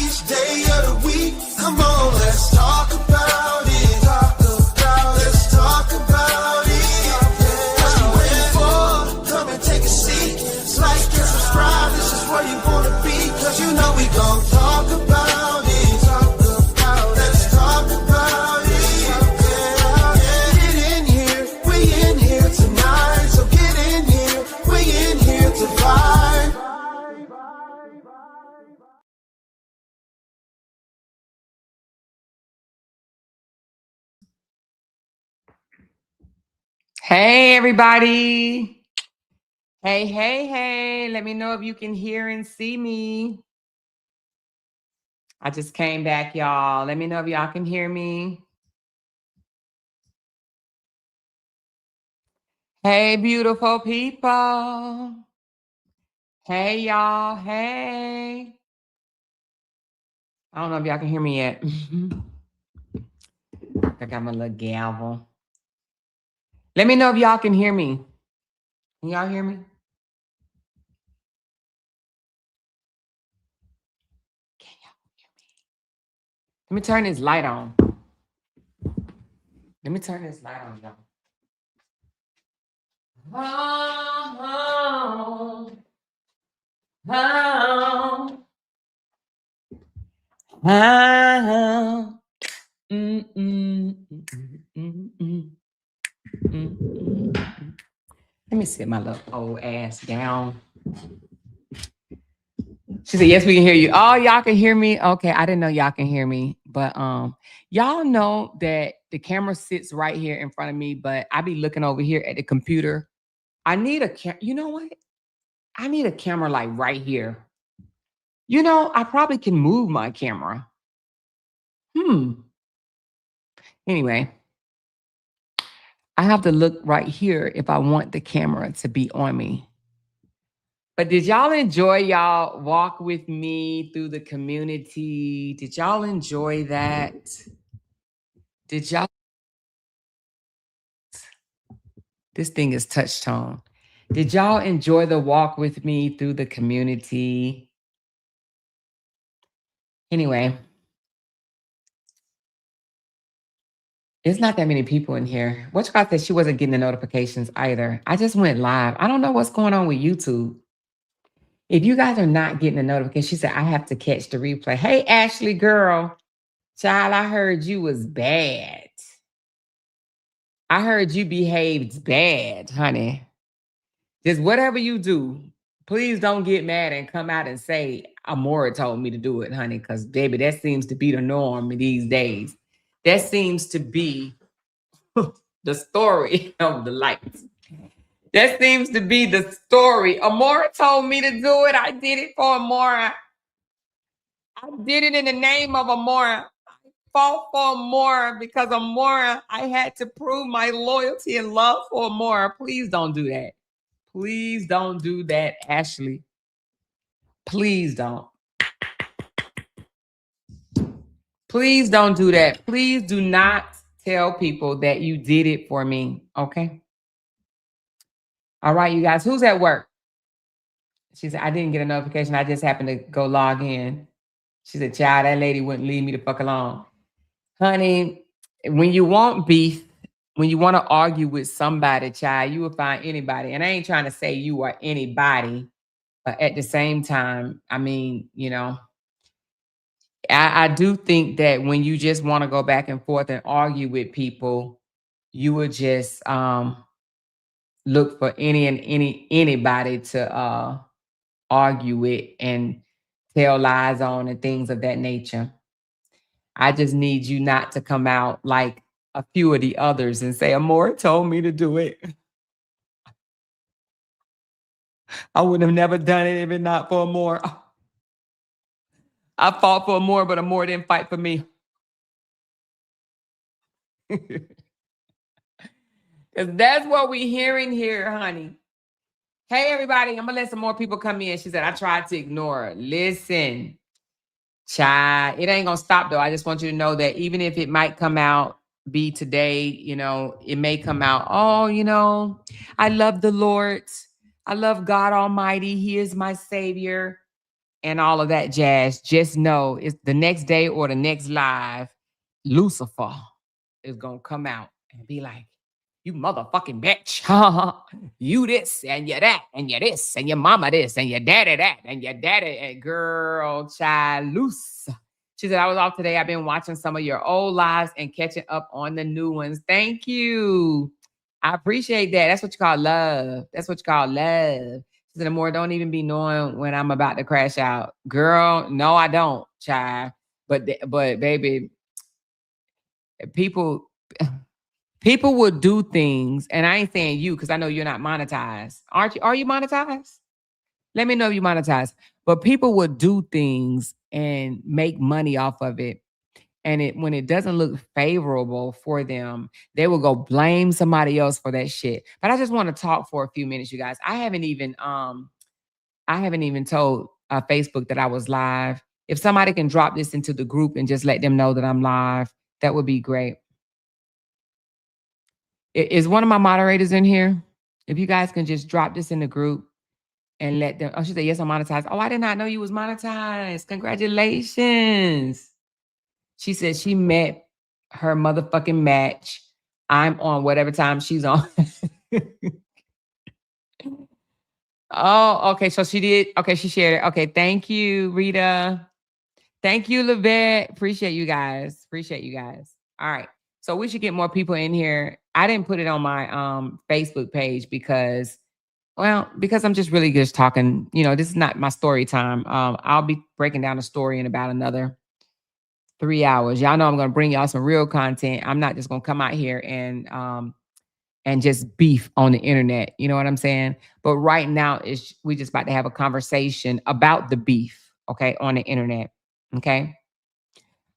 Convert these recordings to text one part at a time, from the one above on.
each day of the week. Come on, let's talk about it. Let's talk about it. What you waiting for? Come and take a seat. Like and subscribe, this is where you wanna be. Cause you know we gon' talk about it. Let's talk about it. Get in here, we in here tonight. So get in here, we in here to vibe. Hey, everybody. Hey. Let me know if you can hear and see me. I just came back, y'all. Let me know if y'all can hear me. Hey, beautiful people. Hey, y'all. Hey. I don't know if y'all can hear me yet. I got my little gavel. Let me know if y'all can hear me. Can y'all hear me? Can y'all hear me? Let me turn this light on. Let me turn this light on, y'all. Let me sit my little old ass down. She said, yes, we can hear you. Oh, y'all can hear me? Okay, I didn't know y'all can hear me. But y'all know that the camera sits right here in front of me, but I be looking over here at the computer. I need a camera. You know what? I need a camera like right here. You know, I probably can move my camera. Anyway, I have to look right here if I want the camera to be on me. But did y'all enjoy y'all walk with me through the community? Did y'all enjoy that? Did y'all? This thing is touch tone. Did y'all enjoy the walk with me through the community? Anyway, it's not that many people in here. What you got said she wasn't getting the notifications either. I just went live. I don't know what's going on with YouTube. If you guys are not getting the notification, she said, I have to catch the replay. Hey, Ashley girl. Child, I heard you was bad. I heard you behaved bad, honey. Just whatever you do, please don't get mad and come out and say, Amora told me to do it, honey, because, baby, that seems to be the norm these days. That seems to be the story of the life. That seems to be the story. Amora told me to do it. I did it for Amora. I did it in the name of Amora. I fought for Amora because Amora, I had to prove my loyalty and love for Amora. Please don't do that. Please don't do that, Ashley. Please don't. Please don't do that. Please do not tell people that you did it for me, okay? All right, you guys, who's at work? She said, I didn't get a notification. I just happened to go log in. She said, child, that lady wouldn't leave me the fuck alone. Honey, when you want beef, when you want to argue with somebody, child, you will find anybody. And I ain't trying to say you are anybody, but at the same time, I mean, you know, I do think that when you just want to go back and forth and argue with people, you would just look for anybody to argue with and tell lies on and things of that nature. I just need you not to come out like a few of the others and say, Amora told me to do it. I would have never done it if it not for Amora. I fought for Amora, but Amora didn't fight for me. Because that's what we're hearing here, honey. Hey, everybody, I'm going to let some more people come in. She said, I tried to ignore her. Listen, child, it ain't going to stop, though. I just want you to know that even if it might come out, be today, you know, it may come out, oh, you know, I love the Lord. I love God Almighty. He is my Savior. and all of that jazz, just know it's the next day or the next live, Lucifer is gonna come out and be like, you motherfucking bitch. You this and you that and you this and your mama this and your daddy that and your daddy and girl child loose. She said, I was off today. I've been watching some of your old lives and catching up on the new ones. Thank you. I appreciate that. That's what you call love. That's what you call love. She said, Amore, don't even be knowing when I'm about to crash out. Girl, no, I don't, child. But baby, people would do things, and I ain't saying you because I know you're not monetized. Aren't you? Are you monetized? Let me know if you monetized. But people would do things and make money off of it. And when it doesn't look favorable for them, they will go blame somebody else for that shit. But I just want to talk for a few minutes, you guys. I haven't even told Facebook that I was live. If somebody can drop this into the group and just let them know that I'm live, that would be great. Is one of my moderators in here? If you guys can just drop this in the group and let them. Oh, she said, yes, I'm monetized. Oh, I did not know you was monetized. Congratulations. She said she met her motherfucking match. I'm on whatever time she's on. Oh, okay. So she did. Okay, she shared it. Okay, thank you, Rita. Thank you, Levette. Appreciate you guys. Appreciate you guys. All right. So we should get more people in here. I didn't put it on my Facebook page because I'm just really just talking. You know, this is not my story time. I'll be breaking down a story in about another 3 hours. Y'all know I'm going to bring y'all some real content. I'm not just going to come out here and just beef on the internet. You know what I'm saying? But right now we just about to have a conversation about the beef, okay, on the internet. Okay.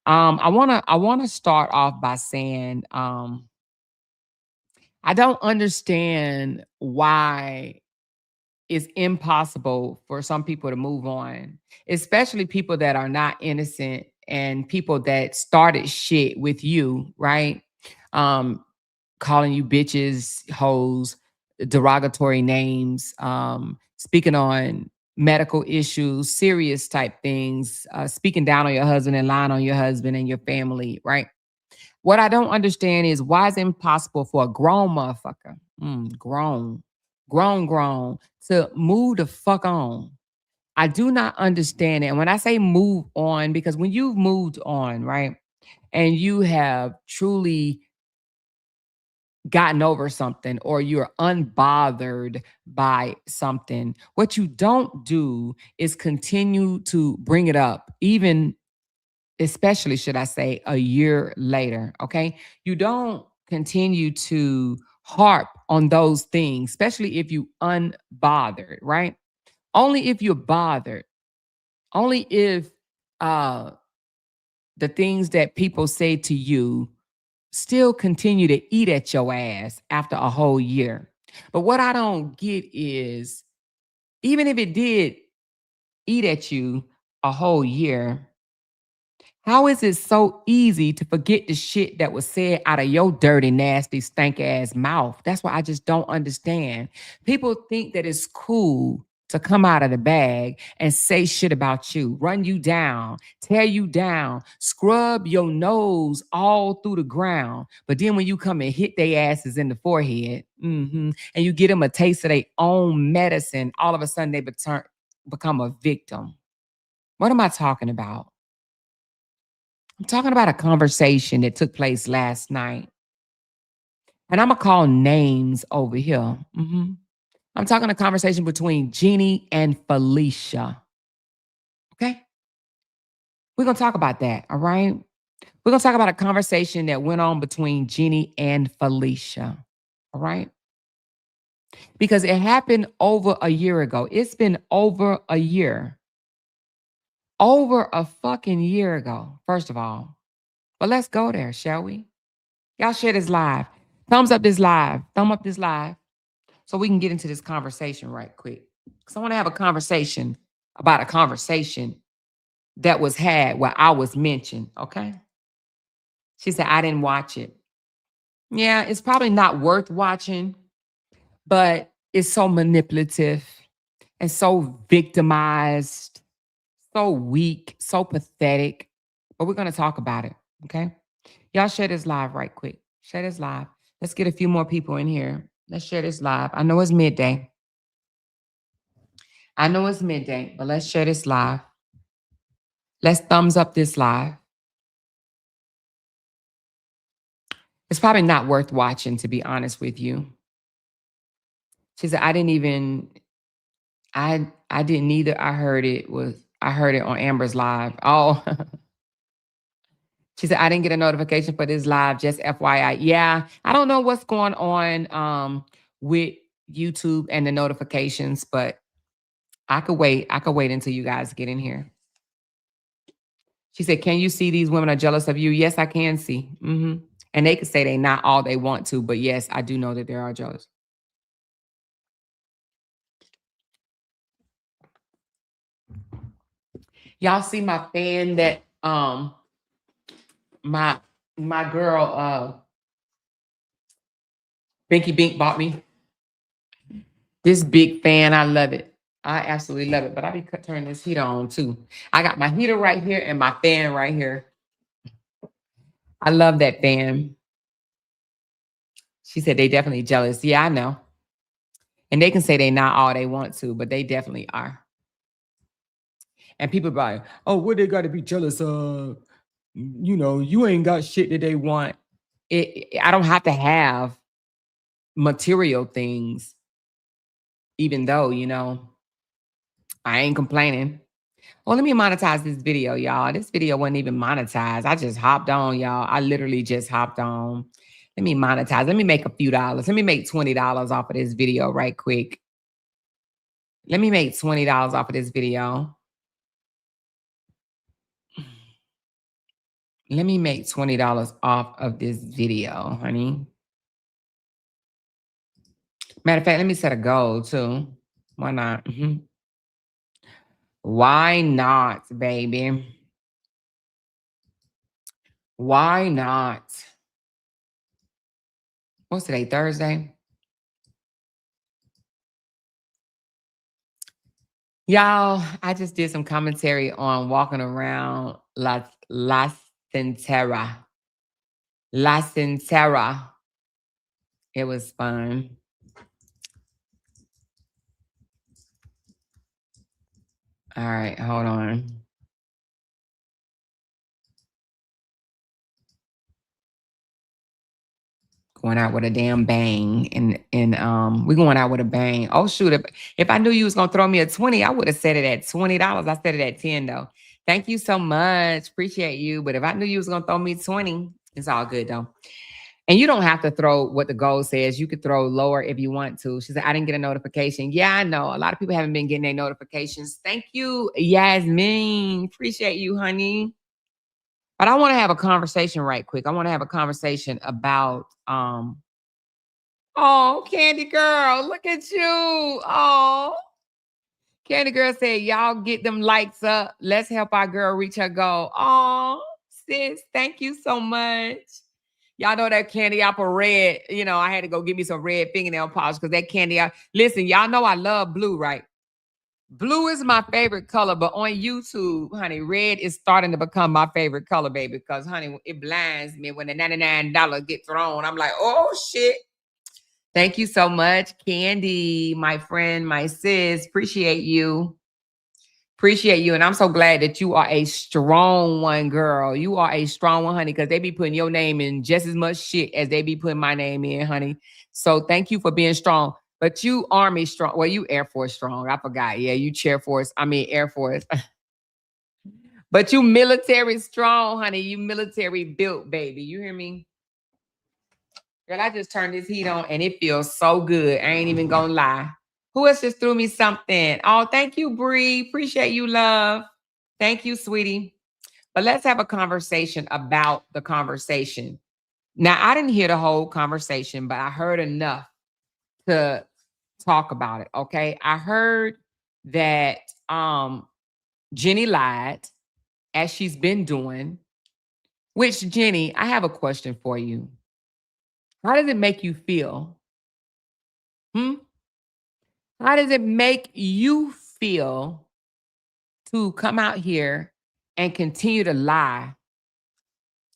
I wanna start off by saying I don't understand why it's impossible for some people to move on, especially people that are not innocent and people that started shit with you, right? Calling you bitches, hoes, derogatory names, speaking on medical issues, serious type things, speaking down on your husband and lying on your husband and your family, right? What I don't understand is why it's impossible for a grown motherfucker, grown, to move the fuck on. I do not understand it. And when I say move on, because when you've moved on, right, and you have truly gotten over something or you're unbothered by something, what you don't do is continue to bring it up, even especially, should I say, a year later. Okay. You don't continue to harp on those things, especially if you unbothered, right? Only if you're bothered, only if the things that people say to you still continue to eat at your ass after a whole year. But what I don't get is, even if it did eat at you a whole year, how is it so easy to forget the shit that was said out of your dirty, nasty, stank ass mouth? That's what I just don't understand. People think that it's cool to come out of the bag and say shit about you, run you down, tear you down, scrub your nose all through the ground. But then when you come and hit their asses in the forehead, and you get them a taste of their own medicine, all of a sudden they become a victim. What am I talking about? I'm talking about a conversation that took place last night. And I'm going to call names over here. I'm talking a conversation between Jeanie and Felicia. Okay? We're going to talk about that, all right? We're going to talk about a conversation that went on between Jeanie and Felicia, all right? Because it happened over a year ago. It's been over a year. Over a fucking year ago, first of all. But let's go there, shall we? Y'all share this live. Thumbs up this live. Thumb up this live. So we can get into this conversation right quick. Because I want to have a conversation about a conversation that was had where I was mentioned, okay? She said, I didn't watch it. Yeah, it's probably not worth watching, but it's so manipulative and so victimized, So weak, so pathetic. But we're going to talk about it. Okay. Y'all share this live right quick. Share this live. Let's get a few more people in here. Let's share this live. I know it's midday. But let's share this live. Let's thumbs up this live. It's probably not worth watching, to be honest with you. She said, I didn't either. I heard it on Amber's live. Oh, she said, I didn't get a notification for this live, just FYI. Yeah, I don't know what's going on with YouTube and the notifications, but I could wait. I could wait until you guys get in here. She said, can you see these women are jealous of you? Yes, I can see. And they could say they not all they want to, but yes, I do know that they are jealous. Y'all see my fan that my girl Binky Bink bought me? This big fan, I love it. I absolutely love it, but I be turning this heater on too. I got my heater right here and my fan right here. I love that fan. She said they definitely jealous. Yeah, I know. And they can say they not all they want to, but they definitely are. And people be like, oh, what they got to be jealous of? You know, you ain't got shit that they want. I don't have to have material things, even though, you know, I ain't complaining. Well, let me monetize this video, y'all. This video wasn't even monetized. I just hopped on, y'all. I literally just hopped on. Let me monetize. Let me make a few dollars. Let me make $20 off of this video right quick. Let me make $20 off of this video. Let me make $20 off of this video, honey. Matter of fact, let me set a goal too. Why not? Why not, baby? Why not? What's today? Thursday? Y'all, I just did some commentary on walking around La Centera. La Centera. It was fun. All right, hold on. Going out with a damn bang, and we're going out with a bang. Oh shoot! If I knew you was gonna throw me a 20, I would have said it at $20. I said it at 10 though. Thank you so much, appreciate you. But if I knew you was gonna throw me 20, it's all good though. And you don't have to throw what the goal says. You could throw lower if you want to. She said, I didn't get a notification. Yeah, I know. A lot of people haven't been getting their notifications. Thank you, Yasmin. Appreciate you, honey. But I want to have a conversation right quick. I want to have a conversation about, oh, Candy Girl, look at you. Oh, Candy Girl said, y'all get them likes up. Let's help our girl reach her goal. Oh, sis, thank you so much. Y'all know that candy apple red. You know, I had to go get me some red fingernail polish because that candy apple. Listen, y'all know I love blue, right? Blue is my favorite color, but on YouTube, honey, red is starting to become my favorite color, baby, because, honey, it blinds me when the $99 get thrown. I'm like, oh, shit. Thank you so much, Candy, my friend, my sis. Appreciate you. Appreciate you. And I'm so glad that you are a strong one, girl. You are a strong one, honey, because they be putting your name in just as much shit as they be putting my name in, honey. So thank you for being strong. But you Army strong. Well, you Air Force strong. I forgot. Yeah, you Air Force. But you military strong, honey. You military built, baby. You hear me? Girl, I just turned this heat on and it feels so good. I ain't even gonna lie. Who else just threw me something? Oh, thank you, Bree. Appreciate you, love. Thank you, sweetie. But let's have a conversation about the conversation. Now, I didn't hear the whole conversation, but I heard enough to talk about it. Okay. I heard that Jeanie lied, as she's been doing. Which, Jeanie, I have a question for you. How does it make you feel? How does it make you feel to come out here and continue to lie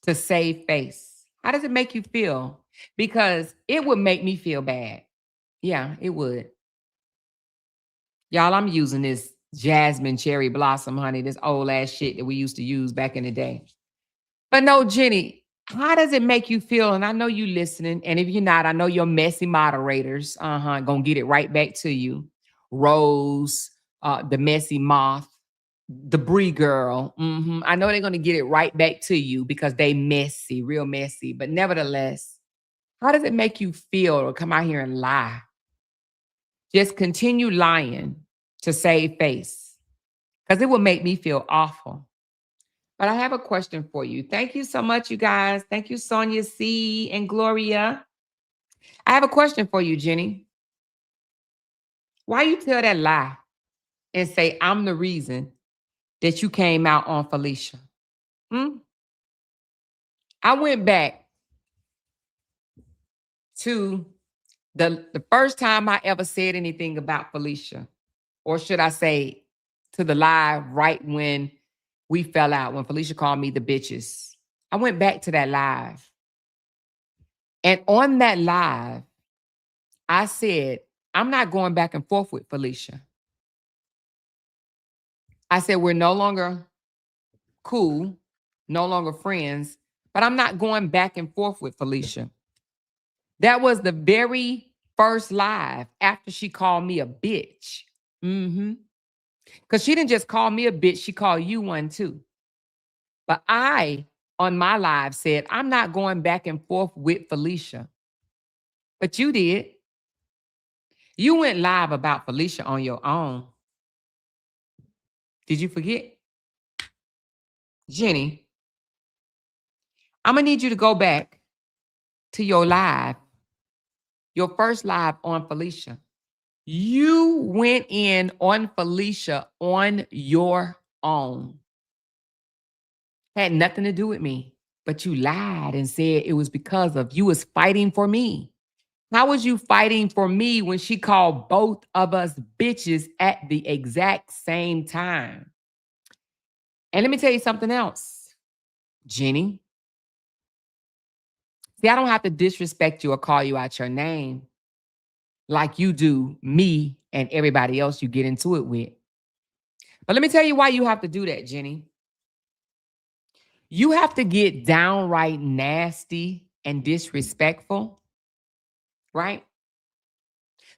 to save face? How does it make you feel? Because it would make me feel bad. Yeah, it would. Y'all, I'm using this jasmine cherry blossom, honey, this old ass shit that we used to use back in the day. But no, Jeannie, how does it make you feel? And I know you listening. And if you're not, I know your messy moderators, gonna get it right back to you. Rose, the messy moth, the Brie girl. I know they're gonna get it right back to you because they messy, real messy. But nevertheless, how does it make you feel to come out here and lie? Just continue lying to save face because it will make me feel awful. But I have a question for you. Thank you so much, you guys. Thank you, Sonia C. and Gloria. I have a question for you, Jeannie. Why you tell that lie and say, I'm the reason that you came out on Felicia? I went back to the first time I ever said anything about Felicia, or should I say to the live right when we fell out, when Felicia called me the bitches. I went back to that live. And on that live, I said, I'm not going back and forth with Felicia. I said, we're no longer cool, no longer friends, but I'm not going back and forth with Felicia. That was the very first live after she called me a bitch. Because she didn't just call me a bitch, she called you one too. But I, on my live, said, I'm not going back and forth with Felicia. But you did. You went live about Felicia on your own. Did you forget? Jeannie, I'm going to need you to go back to your live, your first live on Felicia. You went in on Felicia on your own. Had nothing to do with me, but you lied and said it was because of you was fighting for me. How was you fighting for me when she called both of us bitches at the exact same time? And let me tell you something else, Jeannie. See, I don't have to disrespect you or call you out your name like you do me and everybody else you get into it with. But let me tell you why you have to do that, Jeannie. You have to get downright nasty and disrespectful, right?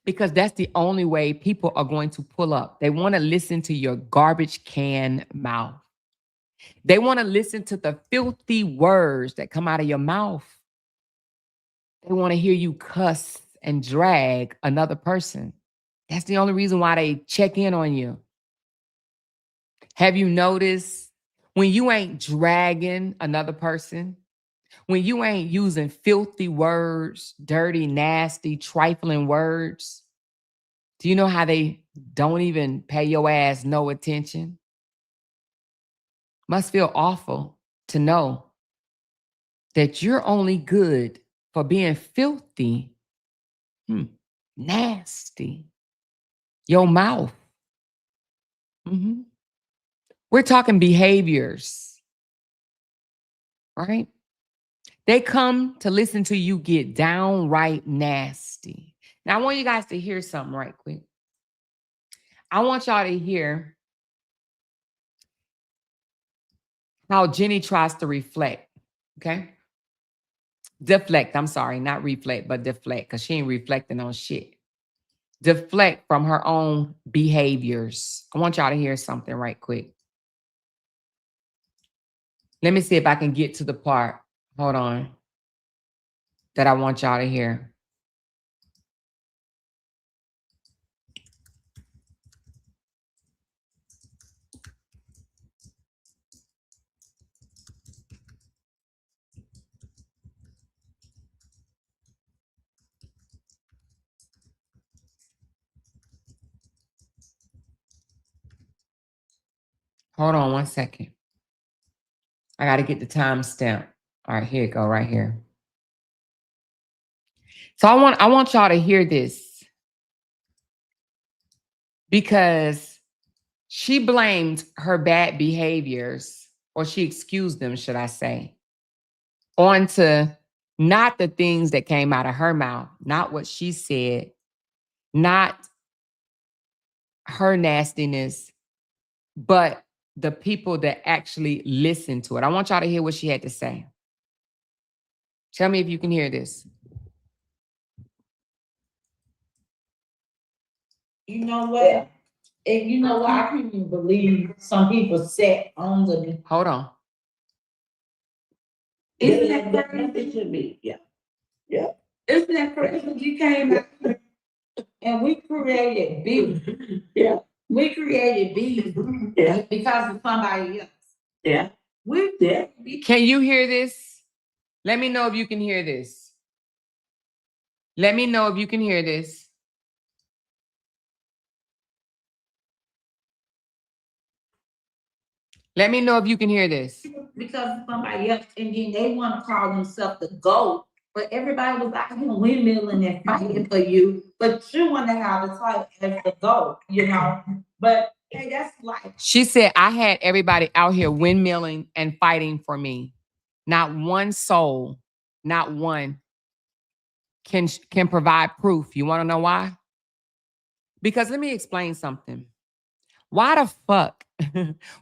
Because that's the only way people are going to pull up. They want to listen to your garbage can mouth. They want to listen to the filthy words that come out of your mouth. They want to hear you cuss and drag another person. That's the only reason why they check in on you. Have you noticed when you ain't dragging another person, when you ain't using filthy words, dirty, nasty, trifling words, do you know how they don't even pay your ass no attention? Must feel awful to know that you're only good for being filthy, nasty. Your mouth. We're talking behaviors, right? They come to listen to you get downright nasty. Now, I want you guys to hear something right quick. I want y'all to hear how Jeannie tries to reflect, okay? Deflect, I'm sorry, not reflect, but deflect, because she ain't reflecting on shit. Deflect from her own behaviors. I want y'all to hear something right quick. Let me see if I can get to the part, hold on, that I want y'all to hear. Hold on one second. I got to get the timestamp. All right, here you go, right here. So I want y'all to hear this because She blamed her bad behaviors, or she excused them, should I say, onto not the things that came out of her mouth, not what she said, not her nastiness, but the people that actually listened to it. I want y'all to hear what she had to say. Tell me if you can hear this. You know what? And you know what? I can't even believe some people sat on the. Hold on. Isn't that crazy to me? Yeah. Yeah. Isn't that crazy? You came out here and we created beef. Yeah. We created beef. Yeah. Because of somebody else. Yeah. We did. Can you hear this? Let me know if you can hear this. Let me know if you can hear this. Let me know if you can hear this. Because of somebody else, and then they want to call themselves the GOAT, but everybody was out here windmilling and fighting for you, but you want to have the title as the GOAT, you know? But hey, that's like. She said, I had everybody out here windmilling and fighting for me. Not one soul, not one can provide proof. You want to know why? Because let me explain something. Why the fuck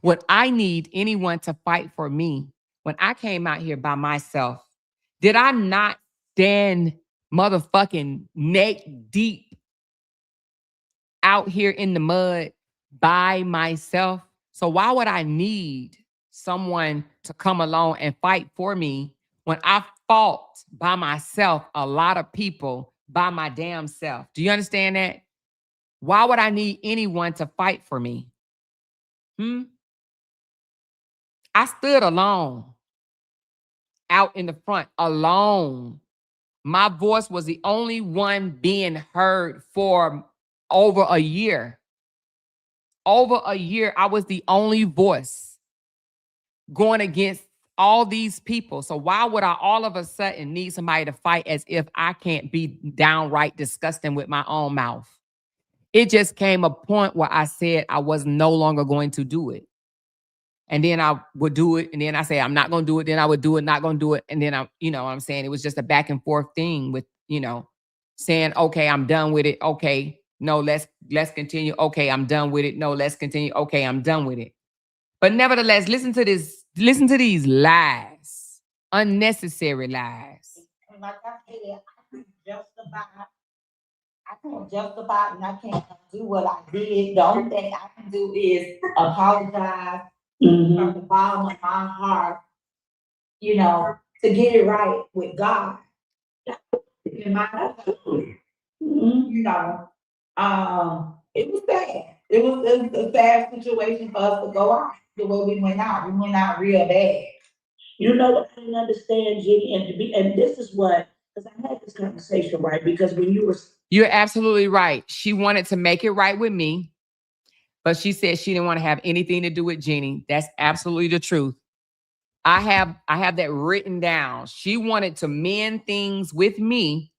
would I need anyone to fight for me when I came out here by myself? Did I not stand motherfucking neck deep out here in the mud by myself? So why would I need someone to come along and fight for me when I fought by myself, a lot of people by my damn self? Do you understand that? Why would I need anyone to fight for me? I stood alone out in the front, alone. My voice was the only one being heard for over a year. Over a year, I was the only voice going against all these people. So why would I all of a sudden need somebody to fight as if I can't be downright disgusting with my own mouth? It just came a point where I said I was no longer going to do it. And then I would do it. And then I say, I'm not going to do it. Then I would do it, not going to do it. And then you know what I'm saying? It was just a back and forth thing with, saying, okay, I'm done with it. Okay, no, let's continue. Okay, I'm done with it. No, let's continue. Okay, I'm done with it. But nevertheless, listen to these lies, unnecessary lies. And like I said, I can't justify and I can't do what I did. The only thing I can do is apologize from the bottom of my heart, to get it right with God. In my heart. It was bad. It was a sad situation for us to go out the way we went out. We went out real bad. You know what I didn't understand, Jeanie, and this is what, because I had this conversation, right? Because when You're absolutely right. She wanted to make it right with me, but she said she didn't want to have anything to do with Jeanie. That's absolutely the truth. I have that written down. She wanted to mend things with me,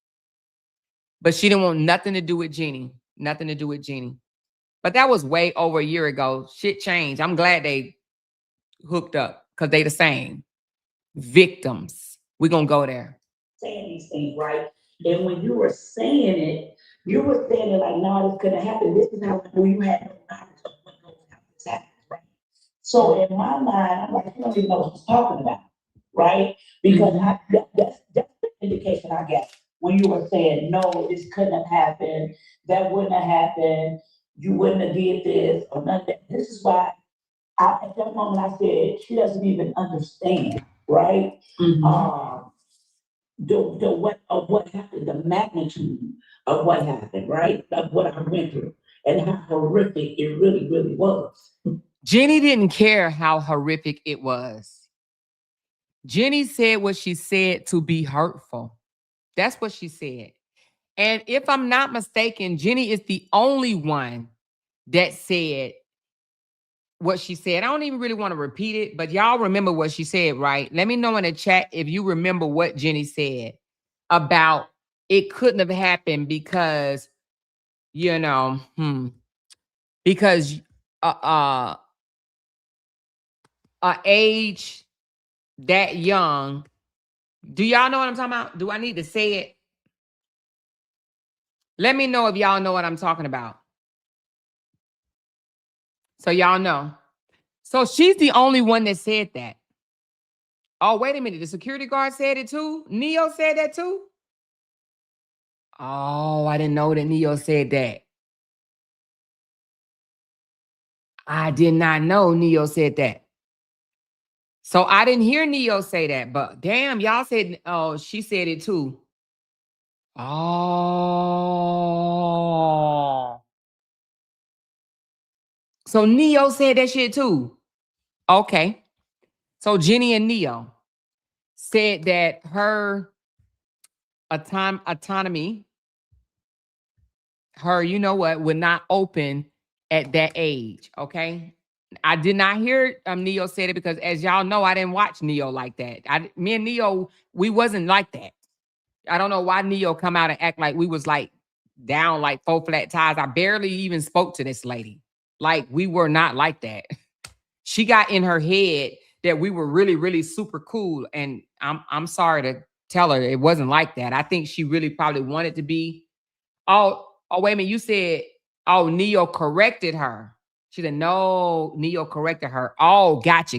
but she didn't want nothing to do with Jeanie. Nothing to do with Jeanie. But that was way over a year ago. Shit changed. I'm glad they hooked up because they the same. Victims. We're going to go there. Saying these things, right? And when you were saying it, you were saying it like, no, this couldn't happen. This is how I knew you had no knowledge of what goes on this happens, right? So in my mind, I'm like, you don't even know what she's talking about, right? Because that's the indication I get when you were saying, no, this couldn't have happened, that wouldn't have happened, you wouldn't have did this or none of that. This is why at that moment I said, she doesn't even understand, right? What happened, the magnitude of what happened, right? Of what I went through and how horrific it really, really was. Jeanie didn't care how horrific it was. Jeanie said what she said to be hurtful. That's what she said. And if I'm not mistaken, Jeanie is the only one that said what she said. I don't even really want to repeat it, but y'all remember what she said, right? Let me know in the chat if you remember what Jeanie said about it couldn't have happened because, because a age that young. Do y'all know what I'm talking about? Do I need to say it? Let me know if y'all know what I'm talking about. So y'all know. So she's the only one that said that. Oh, wait a minute. The security guard said it too? Neo said that too? Oh, I didn't know that Neo said that. I did not know Neo said that. So I didn't hear Neo say that, but damn, y'all said, oh, she said it too. Oh. So Neo said that shit too. Okay. So Jeanie and Neo said that her autonomy, her, you know what, would not open at that age. Okay. I did not hear Neo said it because, as y'all know, I didn't watch Neo like that. Me and Neo, we wasn't like that. I don't know why Neo come out and act like we was like down like 4 flat tires. I barely even spoke to this lady. Like, we were not like that. She got in her head that we were really, really super cool. And I'm sorry to tell her it wasn't like that. I think she really probably wanted to be. Oh, wait a minute. You said, oh, Neo corrected her. She said, no, Neo corrected her. Oh, gotcha.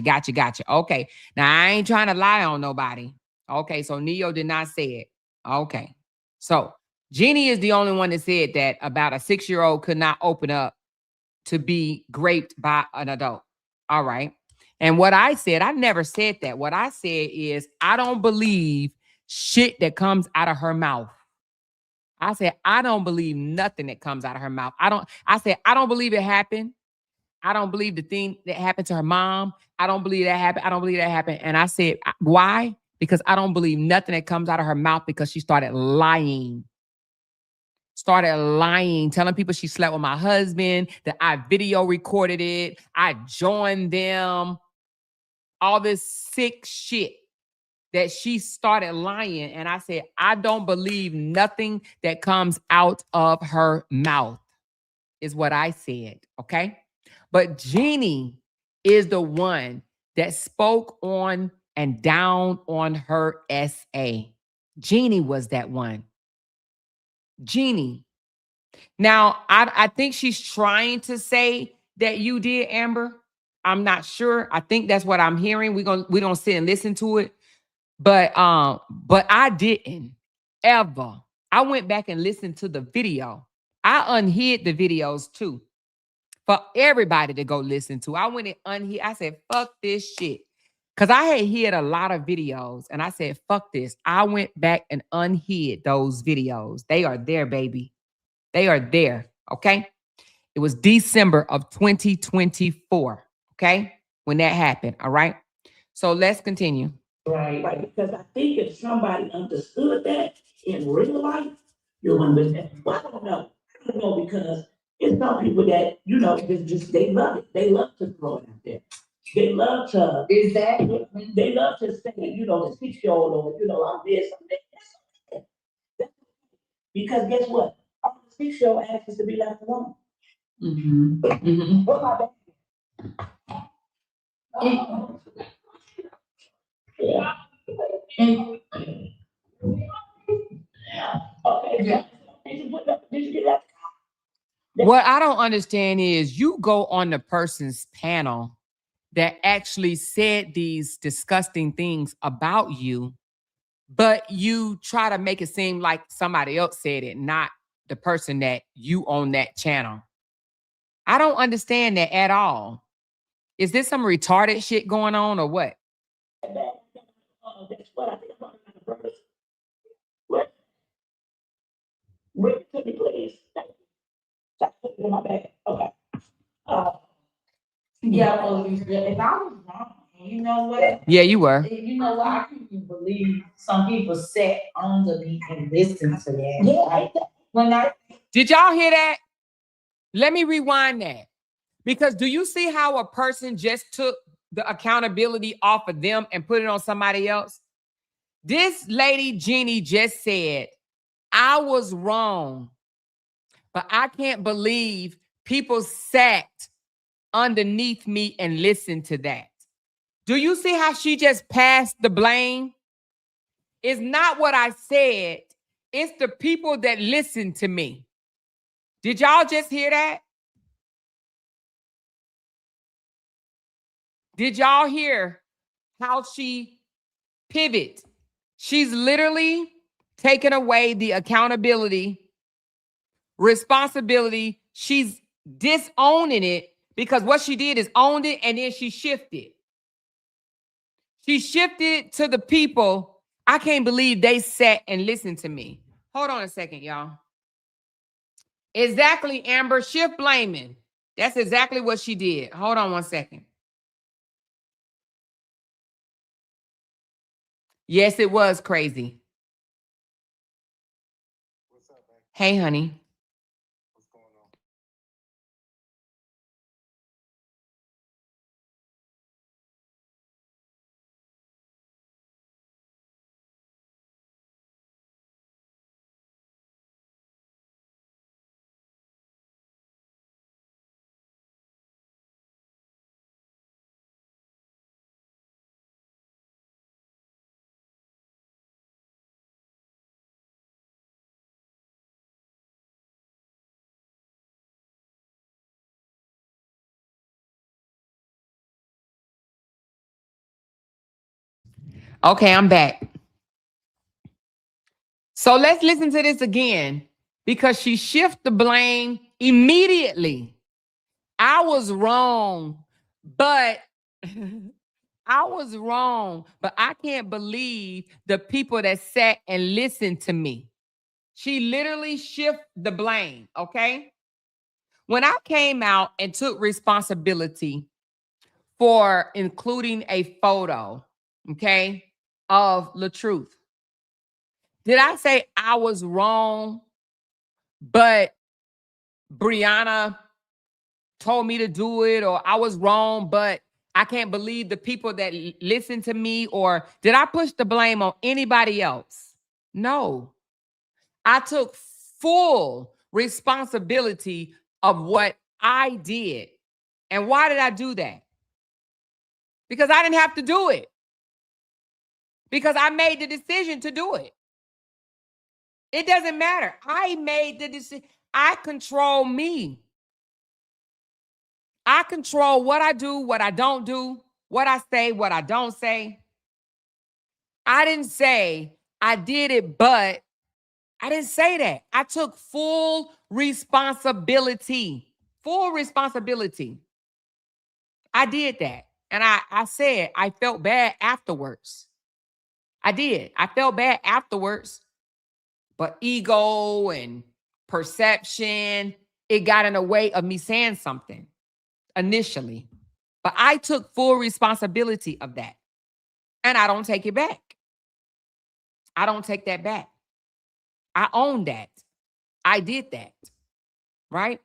Okay. Now, I ain't trying to lie on nobody. Okay, so Neo did not say it. Okay. So Jeanie is the only one that said that about a 6-year-old could not open up to be raped by an adult. All right. And what I said, I never said that. What I said is, I don't believe shit that comes out of her mouth. I said, I don't believe nothing that comes out of her mouth. I don't believe it happened. I don't believe the thing that happened to her mom. I don't believe that happened. I don't believe that happened. And I said, why? Because I don't believe nothing that comes out of her mouth, because she started lying. Telling people she slept with my husband, that I video recorded it. I joined them. All this sick shit that she started lying. And I said, I don't believe nothing that comes out of her mouth, is what I said. Okay. But Jeanie is the one that spoke on and down on her SA. Jeanie was that one. Jeanie. Now, I think she's trying to say that you did, Amber. I'm not sure. I think that's what I'm hearing. We're gonna sit and listen to it. But I didn't ever. I went back and listened to the video. I unhid the videos too, for everybody to go listen to. I went and unhid. I said, fuck this shit. Because I had hid a lot of videos, and I said, fuck this. I went back and unhid those videos. They are there, baby. They are there, okay? It was December of 2024, okay? When that happened, all right? So let's continue. Right. Because I think if somebody understood that in real life, you'll understand. Well, I don't know, because it's some people that, they love it. They love to throw it out there. They love to. Exactly. They love to say, the 6-year-old, or, I'm this, I'm that. Because guess what? All the 6-year-old asks to be left alone. Mm-hmm. Mm-hmm. What about that? Yeah. Okay. Yeah. Did you get that? What I don't understand is, you go on the person's panel that actually said these disgusting things about you, but you try to make it seem like somebody else said it, not the person that you on that channel. I don't understand that at all. Is this some retarded shit going on or what? That's what I think about the brothers. What? Bring it to me, please. Stop putting it in my bag. Okay. Yeah, well, if I was wrong, you know what? Yeah, you were. You know what? I couldn't believe some people sat under me and listened to that. Yeah. Did y'all hear that? Let me rewind that. Because do you see how a person just took the accountability off of them and put it on somebody else? This lady, Jeanie, just said, I was wrong, but I can't believe people sat underneath me and listen to that. Do you see how she just passed the blame? It's not what I said. It's the people that listen to me. Did y'all just hear that? Did y'all hear how she pivot? She's literally taken away the accountability, responsibility. She's disowning it because what she did is owned it and then she shifted. She shifted to the people. I can't believe they sat and listened to me. Hold on a second, y'all. Exactly, Amber. Shift blaming. That's exactly what she did. Hold on one second. Yes, it was crazy. What's up, man? Hey, honey. What's going on? Okay, I'm back. So let's listen to this again because she shifted the blame immediately. I was wrong, but I was wrong, but I can't believe the people that sat and listened to me. She literally shifted the blame, okay? When I came out and took responsibility for including a photo, okay, of LaTruth, did I say I was wrong, but Brianna told me to do it, or I was wrong, but I can't believe the people that listen to me, or did I push the blame on anybody else? No. I took full responsibility of what I did. And why did I do that? Because I didn't have to do it. Because I made the decision to do it. It doesn't matter. I made the decision. I control me. I control what I do, what I don't do, what I say, what I don't say. I didn't say I did it, but I didn't say that. I took full responsibility. Full responsibility. I did that. And I said I felt bad afterwards. I did. I felt bad afterwards. But ego and perception, it got in the way of me saying something initially. But I took full responsibility of that. And I don't take it back. I don't take that back. I own that. I did that. Right?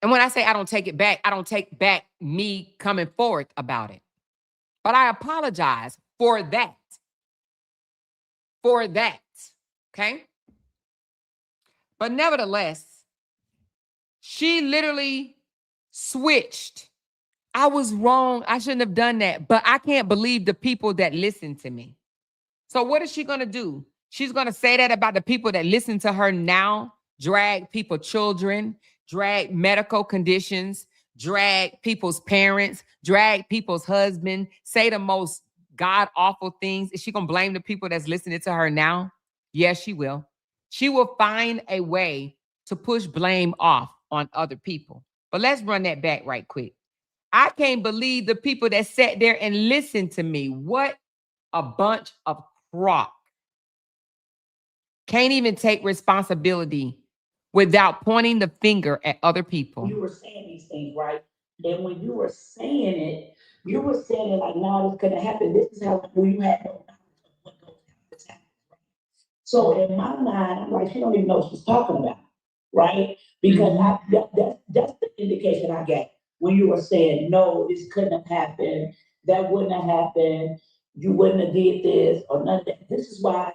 And when I say I don't take it back, I don't take back me coming forth about it. But I apologize for that. For that. Okay? But nevertheless, she literally switched. I was wrong. I shouldn't have done that. But I can't believe the people that listen to me. So what is she going to do? She's going to say that about the people that listen to her now, drag people's children, drag medical conditions, drag people's parents, drag people's husband, say the most god-awful things. Is she going to blame the people that's listening to her now? Yes, she will. She will find a way to push blame off on other people. But let's run that back right quick. I can't believe the people that sat there and listened to me. What a bunch of crock. Can't even take responsibility without pointing the finger at other people. You were saying these things, right? And when you were saying it, you were saying it like, no, this couldn't happen. This is how you had no knowledge of what goes on. This happens, right? So in my mind, I'm like, she don't even know what she's talking about, right? Because that's the indication I get when you were saying, no, this couldn't have happened. That wouldn't have happened. You wouldn't have did this or none of that. This is why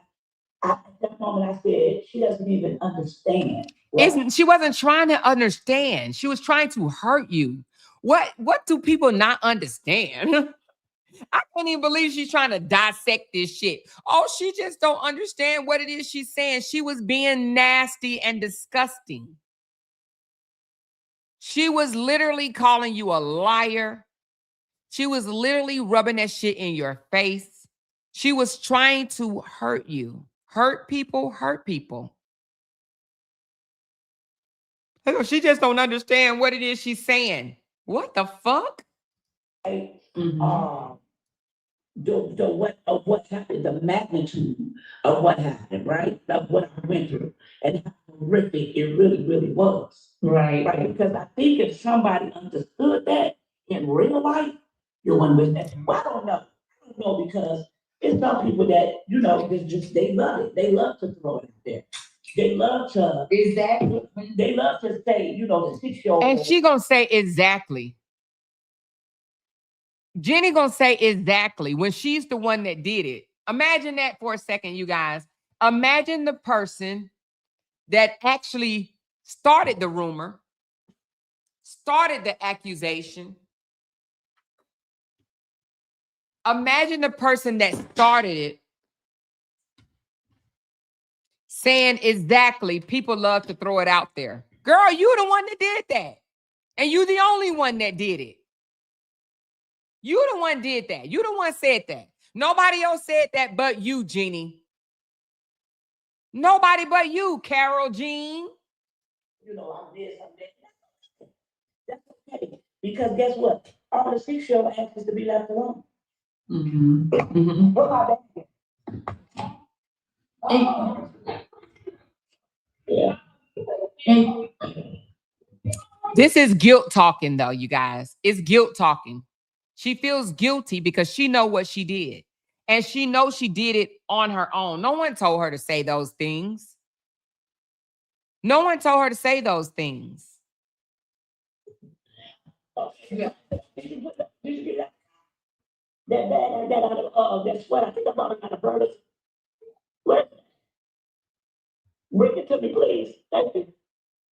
at that moment I said, she doesn't even understand. She wasn't trying to understand. She was trying to hurt you. What do people not understand? I can't even believe she's trying to dissect this shit. Oh, she just don't understand what it is she's saying. She was being nasty and disgusting. She was literally calling you a liar. She was literally rubbing that shit in your face. She was trying to hurt you. Hurt people, hurt people. She just don't understand what it is she's saying. What the fuck? Mm-hmm. What happened, the magnitude of what happened, right? Of what I went through and how horrific it really, really was. Right. Because I think if somebody understood that in real life, you wouldn't wish that. Well, I don't know. Because it's some people that, they love it. They love to throw it out there. They love to they love to say, the 6-year-old. And she gonna say exactly. Jeanie gonna say exactly when she's the one that did it. Imagine that for a second, you guys. Imagine the person that actually started the rumor, started the accusation. Imagine the person that started it saying exactly, people love to throw it out there. Girl, you the one that did that. And you the only one that did it. You the one did that. You the one said that. Nobody else said that but you, Jeanie. Nobody but you, Carol Jean. I did something. That's okay. Because guess what? All the 6-year-old asked us to be left alone. Mm-hmm. Mm-hmm. What about that? Yeah. This is guilt talking, though, you guys. It's guilt talking. She feels guilty because she know what she did. And she knows she did it on her own. No one told her to say those things. No one told her to say those things. Yeah. Did you get that sweat? I think I brought it out of Berta's. What? Bring it to me, please. Thank you.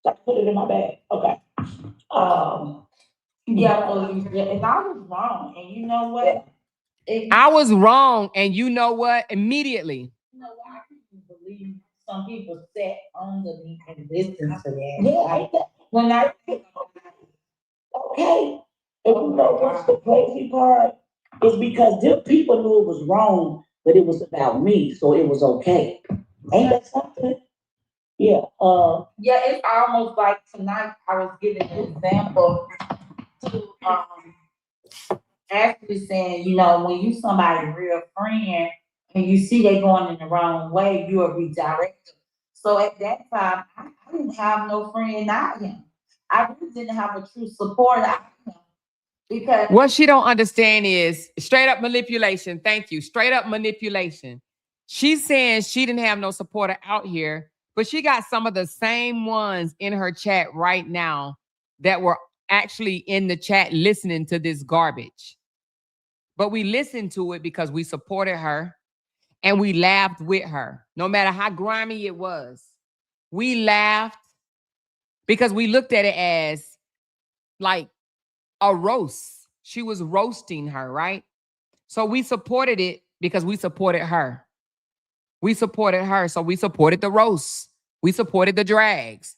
So I can put it in my bag. Okay. Yeah, Felicia, if I was wrong, and you know what? I was wrong, and you know what? Immediately. You know what? I couldn't believe some people sat under me and listened to that. Yeah, Like, when I think okay. And you know what's the crazy part? Is because them people knew it was wrong, but it was about me, so it was okay. Ain't that something? Yeah. yeah, it's almost like tonight I was giving an example to actually saying, when you somebody's real friend and you see they going in the wrong way, you will redirect them. So at that time, I didn't have no friend out him. I really didn't have a true supporter out him. Because what she don't understand is straight up manipulation. Thank you. Straight up manipulation. She's saying she didn't have no supporter out here, but she got some of the same ones in her chat right now that were actually in the chat listening to this garbage. But we listened to it because we supported her and we laughed with her. No matter how grimy it was, we laughed because we looked at it as like a roast. She was roasting her, right? So we supported it because we supported her. We supported her, so we supported the roast. We supported the drags.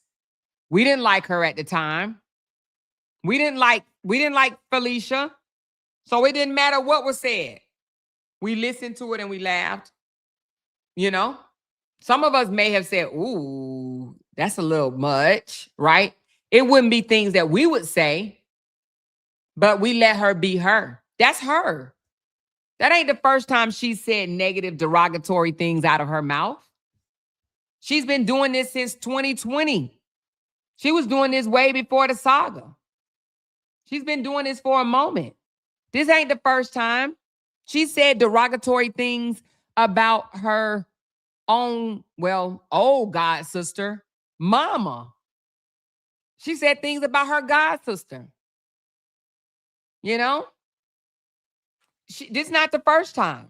We didn't like her at the time. We didn't like Felicia. So it didn't matter what was said. We listened to it and we laughed. Some of us may have said, ooh, that's a little much, right? It wouldn't be things that we would say, but we let her be her. That's her. That ain't the first time she said negative, derogatory things out of her mouth. She's been doing this since 2020. She was doing this way before the saga. She's been doing this for a moment. This ain't the first time. She said derogatory things about her own, old god sister, mama. She said things about her god sister. This is not the first time.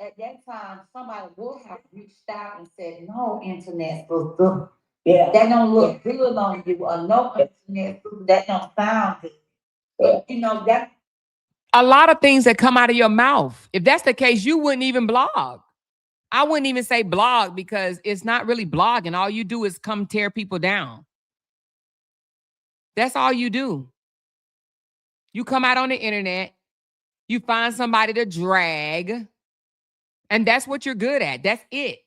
at that time, somebody would have reached out and said, no, internet sister, Yeah. That don't look good on you, or no person that don't sound good. But you know, that A lot of things that come out of your mouth. If that's the case, you wouldn't even blog. I wouldn't even say blog because it's not really blogging. All you do is come tear people down. That's all you do. You come out on the internet, you find somebody to drag, and that's what you're good at. That's it.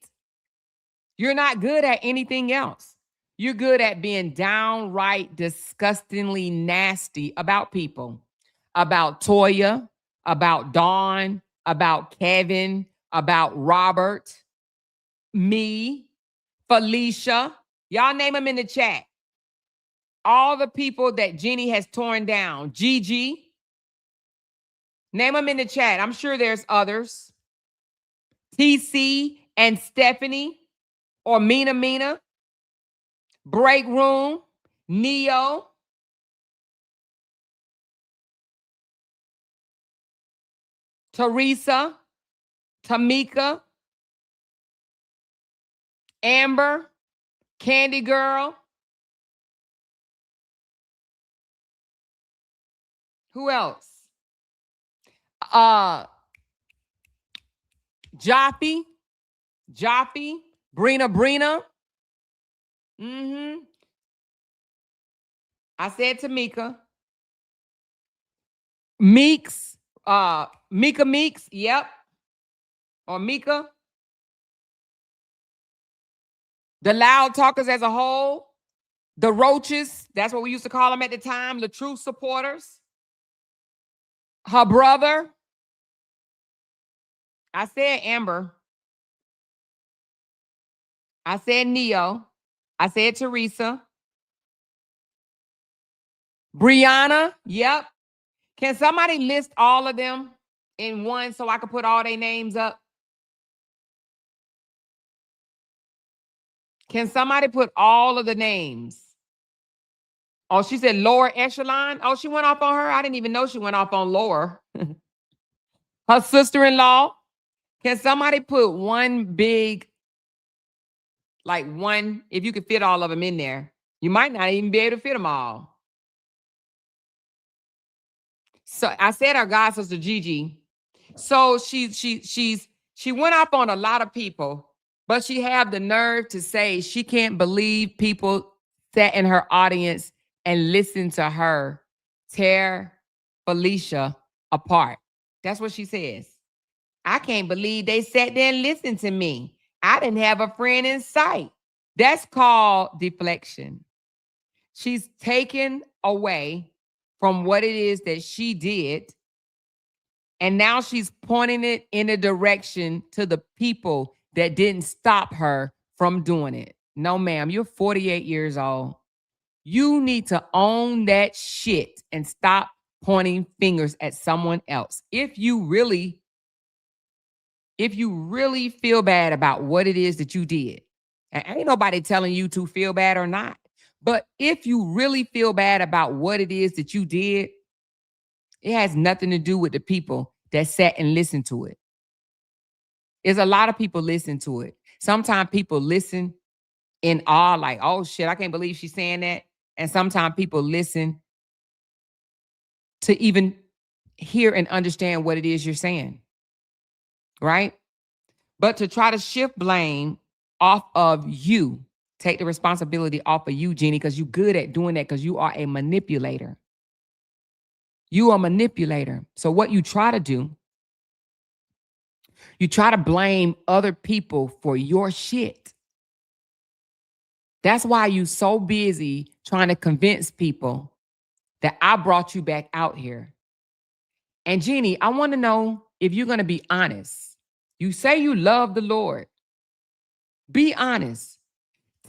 You're not good at anything else. You're good at being downright disgustingly nasty about people, about Toya, about Dawn, about Kevin, about Robert, me, Felicia. Y'all name them in the chat. All the people that Jeanie has torn down. Gigi. Name them in the chat. I'm sure there's others. TC and Stephanie or Mina. Break Room. Neo. Teresa. Tamika. Amber. Candy Girl. Who else? Jaffe. Brina. I said Tamika. Meeks. Mika Meeks. Yep. Or Mika. The LOUDTalkerz as a whole. The Roaches. That's what we used to call them at the time. The Truth Supporters. Her brother. I said Amber. I said Neo. I said Teresa. Brianna. Yep. Can somebody list all of them in one so I can put all their names up? Can somebody put all of the names? Oh, she said lower echelon. Oh, she went off on her. I didn't even know she went off on lower. Her sister-in-law. Can somebody put one big, like one, if you could fit all of them in there? You might not even be able to fit them all. So I said our god sister Gigi. So she went off on a lot of people, but she had the nerve to say she can't believe people sat in her audience and listened to her tear Felicia apart. That's what she says. I can't believe they sat there and listened to me. I didn't have a friend in sight. That's called deflection. She's taken away from what it is that she did. And now she's pointing it in a direction to the people that didn't stop her from doing it. No, ma'am, you're 48 years old. You need to own that shit and stop pointing fingers at someone else. If you really feel bad about what it is that you did, and ain't nobody telling you to feel bad or not, but if you really feel bad about what it is that you did, it has nothing to do with the people that sat and listened to it. There's a lot of people listen to it. Sometimes people listen in awe, like, oh shit, I can't believe she's saying that. And sometimes people listen to even hear and understand what it is you're saying. Right? But to try to shift blame off of you, take the responsibility off of you, Jeanie, because you're good at doing that because you are a manipulator. You are a manipulator. So what you try to do, you try to blame other people for your shit. That's why you're so busy trying to convince people that I brought you back out here. And Jeanie, I want to know if you're going to be honest. You say you love the Lord. Be honest.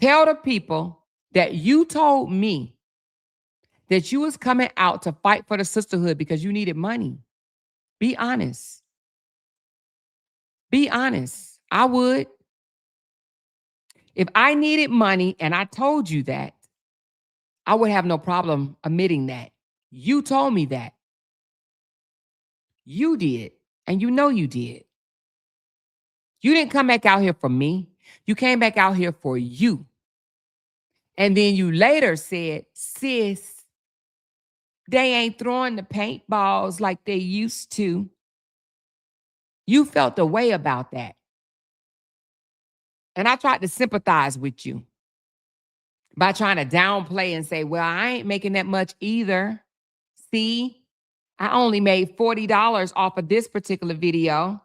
Tell the people that you told me that you was coming out to fight for the sisterhood because you needed money. Be honest. Be honest. I would. If I needed money and I told you that, I would have no problem admitting that. You told me that. You did. And you know you did. You didn't come back out here for me. You came back out here for you. And then you later said, sis, they ain't throwing the paintballs like they used to. You felt a way about that. And I tried to sympathize with you by trying to downplay and say, well, I ain't making that much either. See, I only made $40 off of this particular video.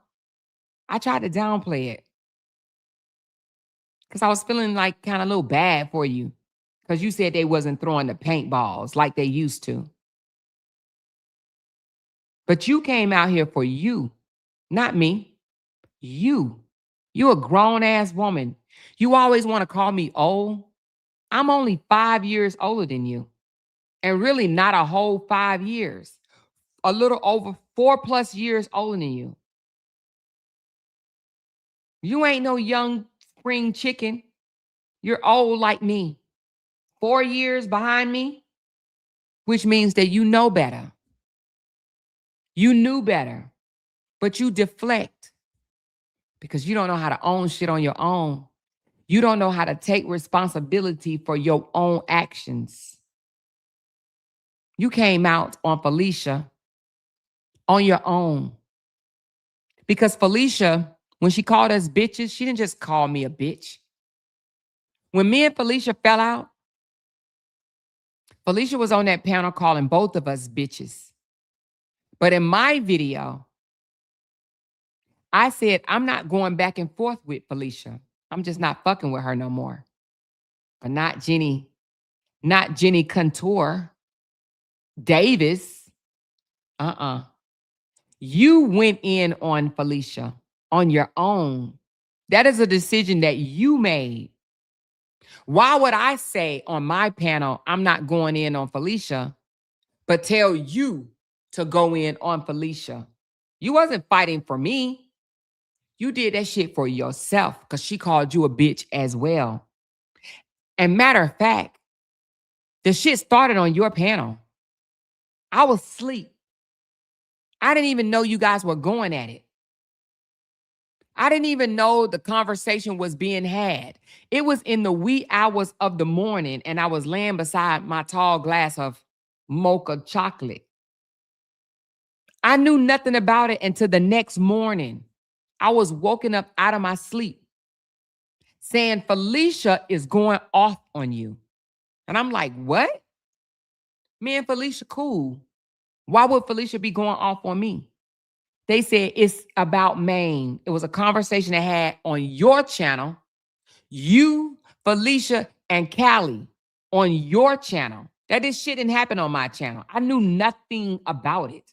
I tried to downplay it because I was feeling like kind of a little bad for you because you said they wasn't throwing the paintballs like they used to. But you came out here for you, not me. You a grown-ass woman. You always want to call me old. I'm only 5 years older than you. And really not a whole 5 years. A little over 4+ years older than you. You ain't no young spring chicken. You're old like me. 4 years behind me, which means that you know better. You knew better, but you deflect because you don't know how to own shit on your own. You don't know how to take responsibility for your own actions. You came out on Felicia on your own. Because Felicia, when she called us bitches, she didn't just call me a bitch. When me and Felicia fell out, Felicia was on that panel calling both of us bitches. But in my video, I said, I'm not going back and forth with Felicia. I'm just not fucking with her no more. But not Jeanie Contour Davis. You went in on Felicia on your own. That is a decision that you made. Why would I say on my panel, I'm not going in on Felicia, but tell you to go in on Felicia? You wasn't fighting for me. You did that shit for yourself because she called you a bitch as well. And matter of fact, the shit started on your panel. I was asleep. I didn't even know you guys were going at it. I didn't even know the conversation was being had. It was in the wee hours of the morning, and I was laying beside my tall glass of mocha chocolate. I knew nothing about it until the next morning. I was woken up out of my sleep saying Felicia is going off on you. And I'm like, what? Me and Felicia cool. Why would Felicia be going off on me? They said it's about Maine. It was a conversation they had on your channel. You, Felicia, and Callie on your channel. That this shit didn't happen on my channel. I knew nothing about it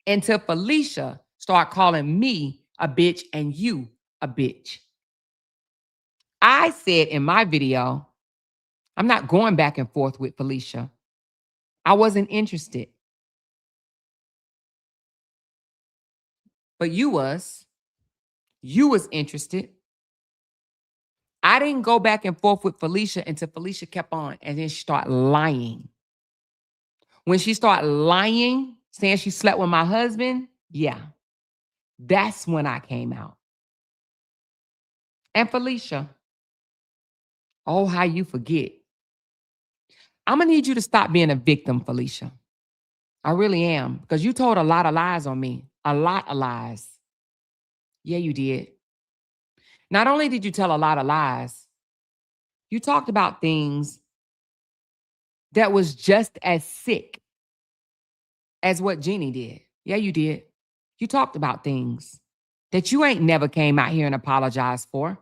until Felicia started calling me a bitch and you a bitch. I said in my video, I'm not going back and forth with Felicia. I wasn't interested. But you was interested. I didn't go back and forth with Felicia until Felicia kept on, and then she started lying. When she started lying, saying she slept with my husband, yeah, that's when I came out. And Felicia, oh, how you forget. I'm going to need you to stop being a victim, Felicia. I really am, because you told a lot of lies on me, a lot of lies. Yeah, you did. Not only did you tell a lot of lies, you talked about things that was just as sick as what Jeanie did. Yeah, you did. You talked about things that you ain't never came out here and apologized for.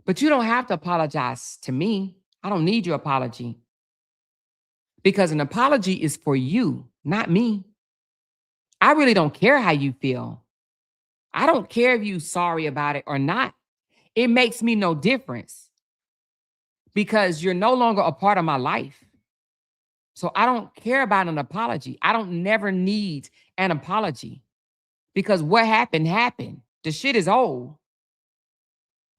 But you don't have to apologize to me. I don't need your apology. Because an apology is for you, not me. I really don't care how you feel. I don't care if you're sorry about it or not. It makes me no difference. Because you're no longer a part of my life. So I don't care about an apology. I don't never need an apology. Because what happened, happened. The shit is old.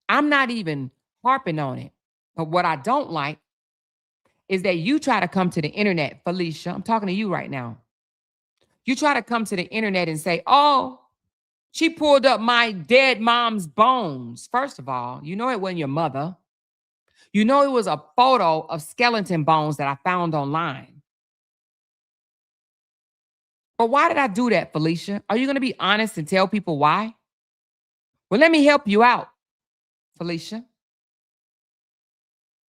I'm not even harping on it. But what I don't like is that you try to come to the internet, Felicia. I'm talking to you right now. You try to come to the internet and say, oh, she pulled up my dead mom's bones. First of all, you know it wasn't your mother. You know, it was a photo of skeleton bones that I found online. But why did I do that, Felicia? Are you going to be honest and tell people why? Well, let me help you out, Felicia.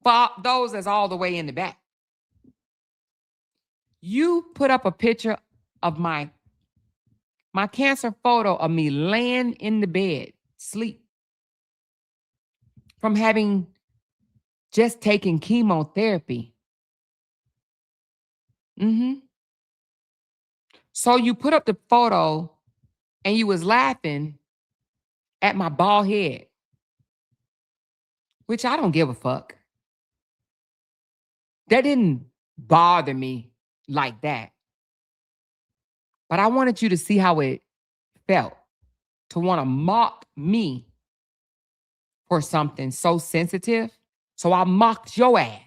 For those that's all the way in the back. You put up a picture of my cancer photo of me laying in the bed, sleep, from having just taken chemotherapy. So you put up the photo and you was laughing at my bald head, which I don't give a fuck. That didn't bother me like that. But I wanted you to see how it felt to want to mock me for something so sensitive. So I mocked your ass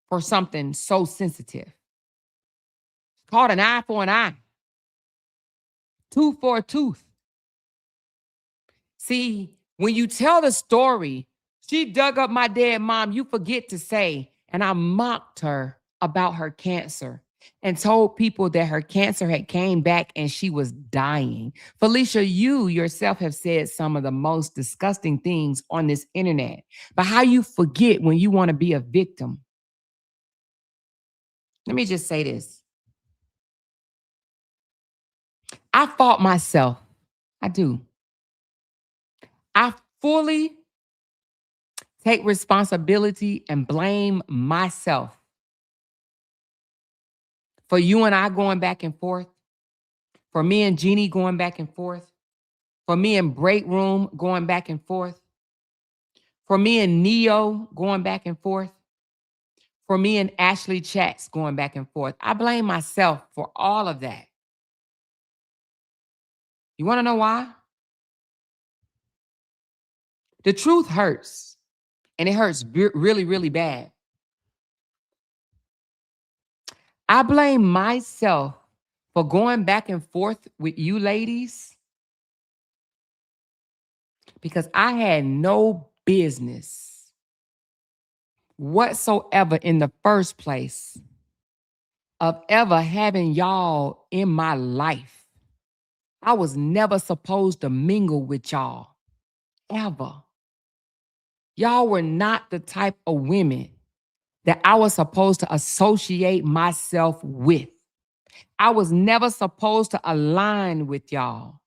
for something so sensitive. It's called an eye for an eye. Tooth for a tooth. See, when you tell the story, she dug up my dead mom, you forget to say, and I mocked her about her cancer and told people that her cancer had came back and she was dying. Felicia, you yourself have said some of the most disgusting things on this internet, but how you forget when you want to be a victim. Let me just say this. I fought myself. I do. I fully take responsibility and blame myself for you and I going back and forth, for me and Jeanie going back and forth, for me and Break Room going back and forth, for me and Neo going back and forth, for me and Ashley Chats going back and forth. I blame myself for all of that. You want to know why? The truth hurts, and it hurts really, really bad. I blame myself for going back and forth with you ladies because I had no business whatsoever in the first place of ever having y'all in my life. I was never supposed to mingle with y'all, ever. Y'all were not the type of women that I was supposed to associate myself with. I was never supposed to align with y'all,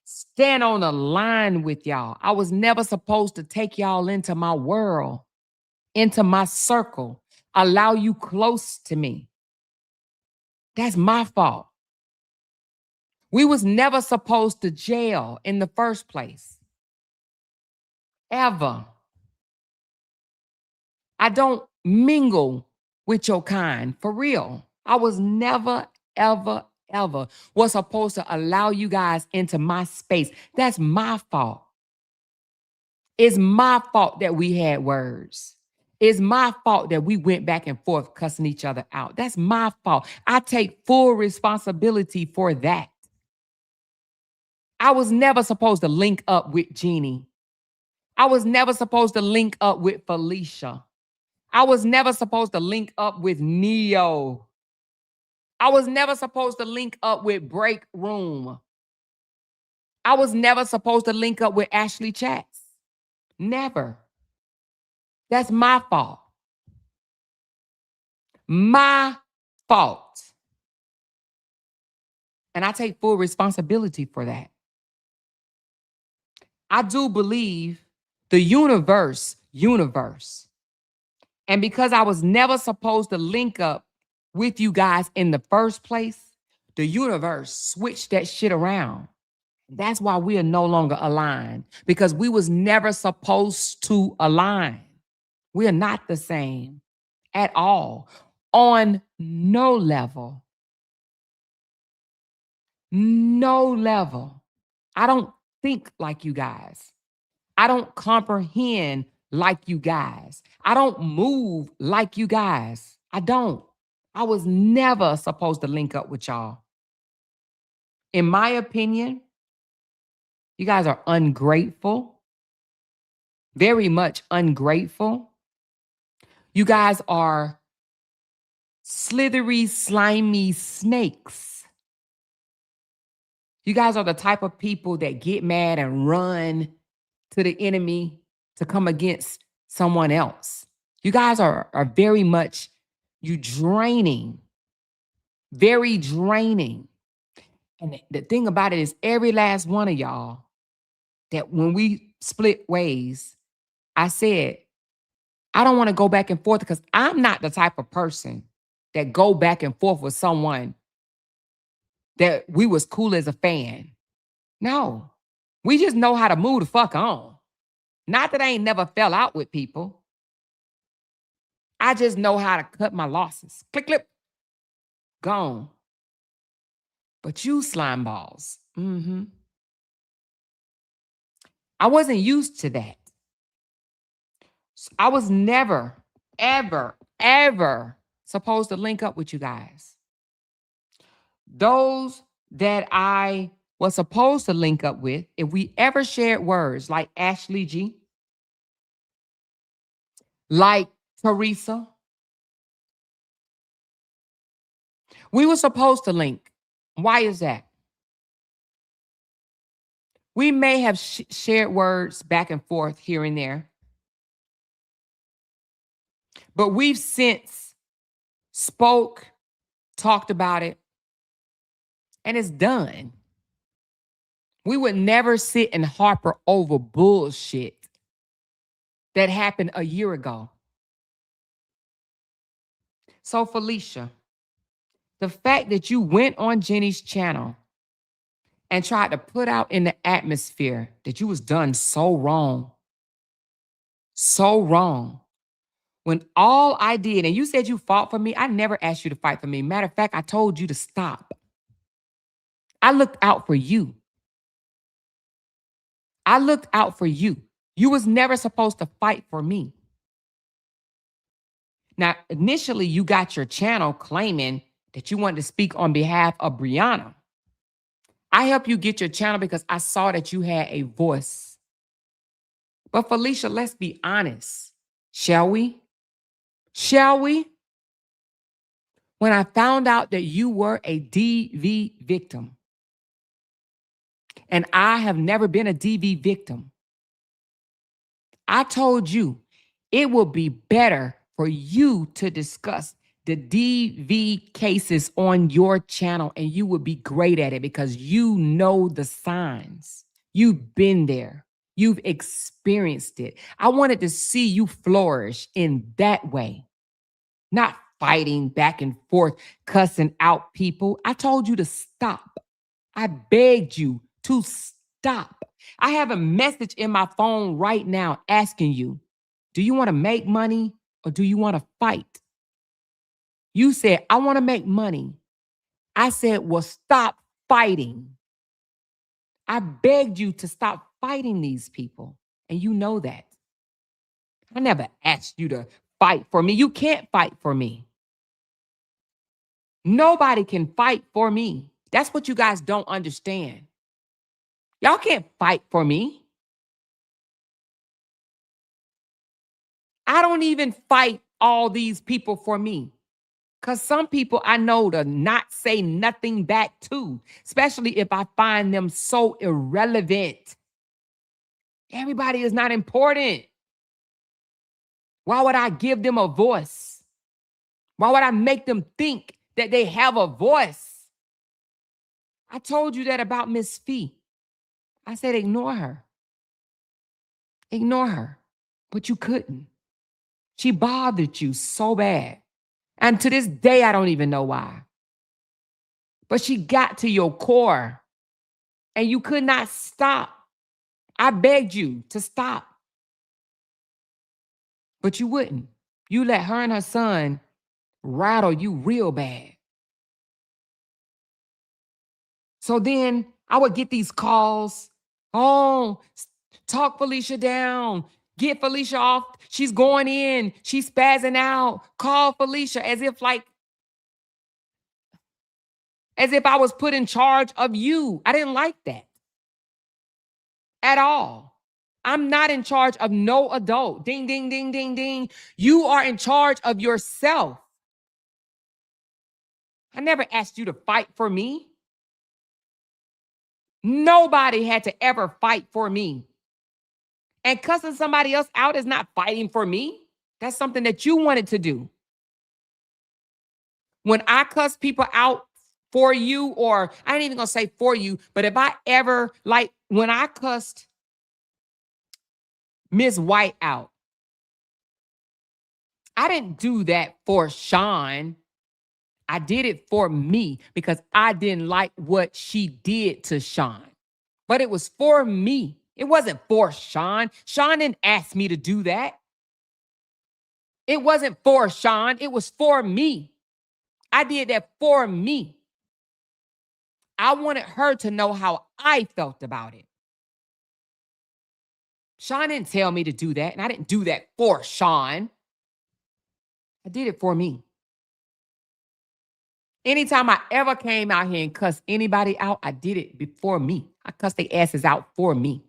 stand on a line with y'all. I was never supposed to take y'all into my world, into my circle, allow you close to me. That's my fault. We was never supposed to jail in the first place. Ever. I don't mingle with your kind, for real. I was never, ever, ever was supposed to allow you guys into my space. That's my fault. It's my fault that we had words. It's my fault that we went back and forth cussing each other out. That's my fault. I take full responsibility for that. I was never supposed to link up with Jeanie. I was never supposed to link up with Felicia. I was never supposed to link up with Neo. I was never supposed to link up with Break Room. I was never supposed to link up with Ashley Chats. Never. That's my fault. My fault. And I take full responsibility for that. I do believe the universe. And because I was never supposed to link up with you guys in the first place, the universe switched that shit around. That's why we are no longer aligned, because we was never supposed to align. We are not the same at all, on no level. No level. I don't think like you guys. I don't comprehend like you guys. I don't move like you guys. I don't. I was never supposed to link up with y'all. In my opinion, you guys are ungrateful, very much ungrateful. You guys are slithery, slimy snakes. You guys are the type of people that get mad and run to the enemy to come against someone else. You guys are very much, you draining, very draining. And the thing about it is every last one of y'all that when we split ways, I said, I don't want to go back and forth because I'm not the type of person that go back and forth with someone that we was cool as a fan. No, we just know how to move the fuck on. Not that I ain't never fell out with people. I just know how to cut my losses. Click, click, gone. But you slime balls, I wasn't used to that. I was never, ever, ever supposed to link up with you guys. Those that I was supposed to link up with, if we ever shared words like Ashley G, like Teresa, we were supposed to link. Why is that? We may have shared words back and forth here and there, but we've since spoke, talked about it, and it's done. We would never sit and harper over bullshit that happened a year ago. So, Felicia, the fact that you went on Jeannie's channel and tried to put out in the atmosphere that you was done so wrong, when all I did, and you said you fought for me, I never asked you to fight for me. Matter of fact, I told you to stop. I looked out for you. I looked out for you. You was never supposed to fight for me. Now, initially, you got your channel claiming that you wanted to speak on behalf of Brianna. I helped you get your channel because I saw that you had a voice. But Felicia, let's be honest. Shall we? Shall we? When I found out that you were a DV victim, and I have never been a DV victim, I told you it will be better for you to discuss the DV cases on your channel, and you would be great at it because you know the signs. You've been there. You've experienced it. I wanted to see you flourish in that way, not fighting back and forth, cussing out people. I told you to stop. I begged you to stop. I have a message in my phone right now asking you, do you want to make money or do you want to fight? You said, I want to make money. I said, well, stop fighting. I begged you to stop fighting these people, and you know that. I never asked you to fight for me. You can't fight for me. Nobody can fight for me. That's what you guys don't understand. Y'all can't fight for me. I don't even fight all these people for me. Because some people I know to not say nothing back to, especially if I find them so irrelevant. Everybody is not important. Why would I give them a voice? Why would I make them think that they have a voice? I told you that about Miss Fee. I said, ignore her. Ignore her. But you couldn't. She bothered you so bad. And to this day, I don't even know why. But she got to your core and you could not stop. I begged you to stop. But you wouldn't. You let her and her son rattle you real bad. So then I would get these calls. Oh, talk Felicia down. Get Felicia off. She's going in. She's spazzing out. Call Felicia as if I was put in charge of you. I didn't like that at all. I'm not in charge of no adult. Ding, ding, ding, ding, ding. You are in charge of yourself. I never asked you to fight for me. Nobody had to ever fight for me. And cussing somebody else out is not fighting for me. That's something that you wanted to do. When I cuss people out for you, or I ain't even gonna say for you, but if I ever, like when I cussed Miss White out, I didn't do that for Sean. I did it for me because I didn't like what she did to Sean. But it was for me. It wasn't for Sean. Sean didn't ask me to do that. It wasn't for Sean. It was for me. I did that for me. I wanted her to know how I felt about it. Sean didn't tell me to do that, and I didn't do that for Sean. I did it for me. Anytime I ever came out here and cussed anybody out, I did it before me. I cussed their asses out for me.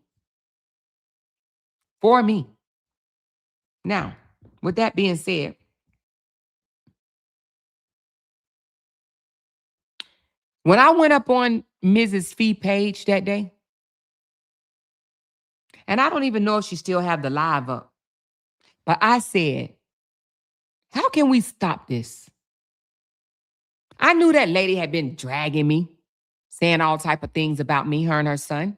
For me. Now, with that being said, when I went up on Mrs. Fee page that day, and I don't even know if she still have the live up, but I said, how can we stop this? I knew that lady had been dragging me, saying all type of things about me, her and her son.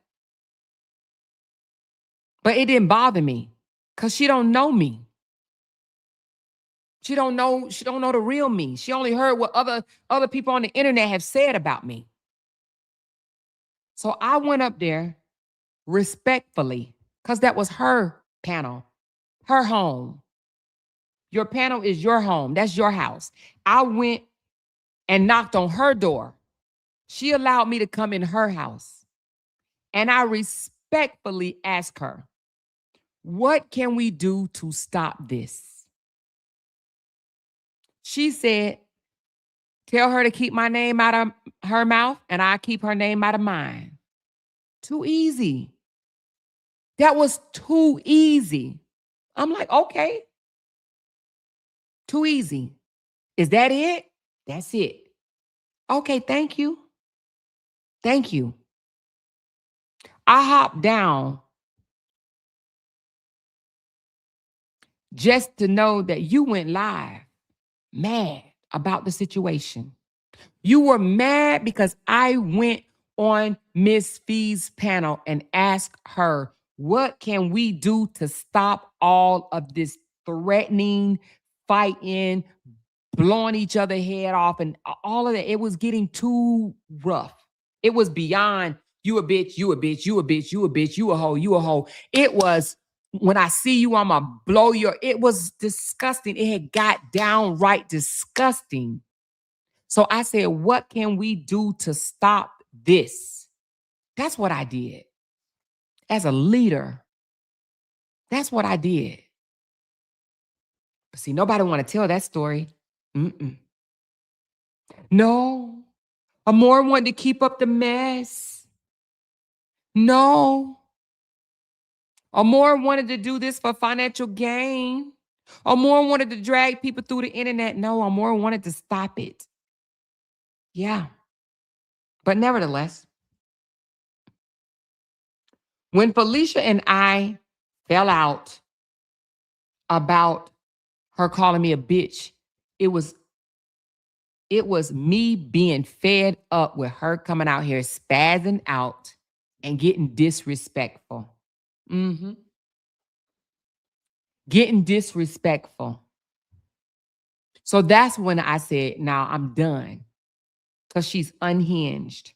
But it didn't bother me because she don't know me. She don't know the real me. She only heard what other people on the internet have said about me. So I went up there respectfully because that was her panel, her home. Your panel is your home. That's your house. I went and knocked on her door. She allowed me to come in her house. And I respectfully asked her, what can we do to stop this? She said, tell her to keep my name out of her mouth and I keep her name out of mine. Too easy. That was too easy. I'm like, okay. Too easy. Is that it? That's it. Okay, thank you. Thank you. I hopped down just to know that you went live mad about the situation. You were mad because I went on Miss Fee's panel and asked her, what can we do to stop all of this threatening, fighting, blowing each other head off, and all of that? It was getting too rough. It was beyond you a bitch, you a bitch, you a bitch, you a bitch, you a hoe, you a hoe. It was, when I see you, I'ma blow your, it was disgusting. It had got downright disgusting. So I said, what can we do to stop this? That's what I did. As a leader, that's what I did. But see, nobody want to tell that story. No. Amore wanted to keep up the mess. No. Amore wanted to do this for financial gain. Amore wanted to drag people through the internet. No, Amore wanted to stop it. Yeah. But nevertheless, when Felicia and I fell out about her calling me a bitch, it was me being fed up with her coming out here spazzing out and getting disrespectful. Getting disrespectful. So that's when I said, now I'm done. Because she's unhinged.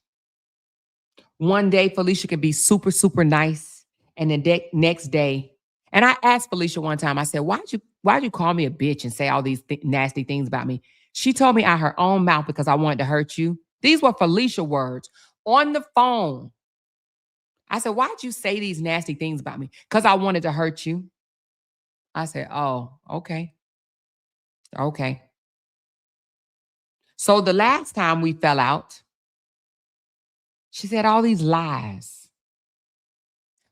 One day, Felicia can be super, super nice. And the next day, and I asked Felicia one time, I said, why'd you call me a bitch and say all these nasty things about me? She told me out her own mouth because I wanted to hurt you. These were Felicia words on the phone. I said, why'd you say these nasty things about me? Because I wanted to hurt you. I said, oh, okay. Okay. So the last time we fell out, she said all these lies.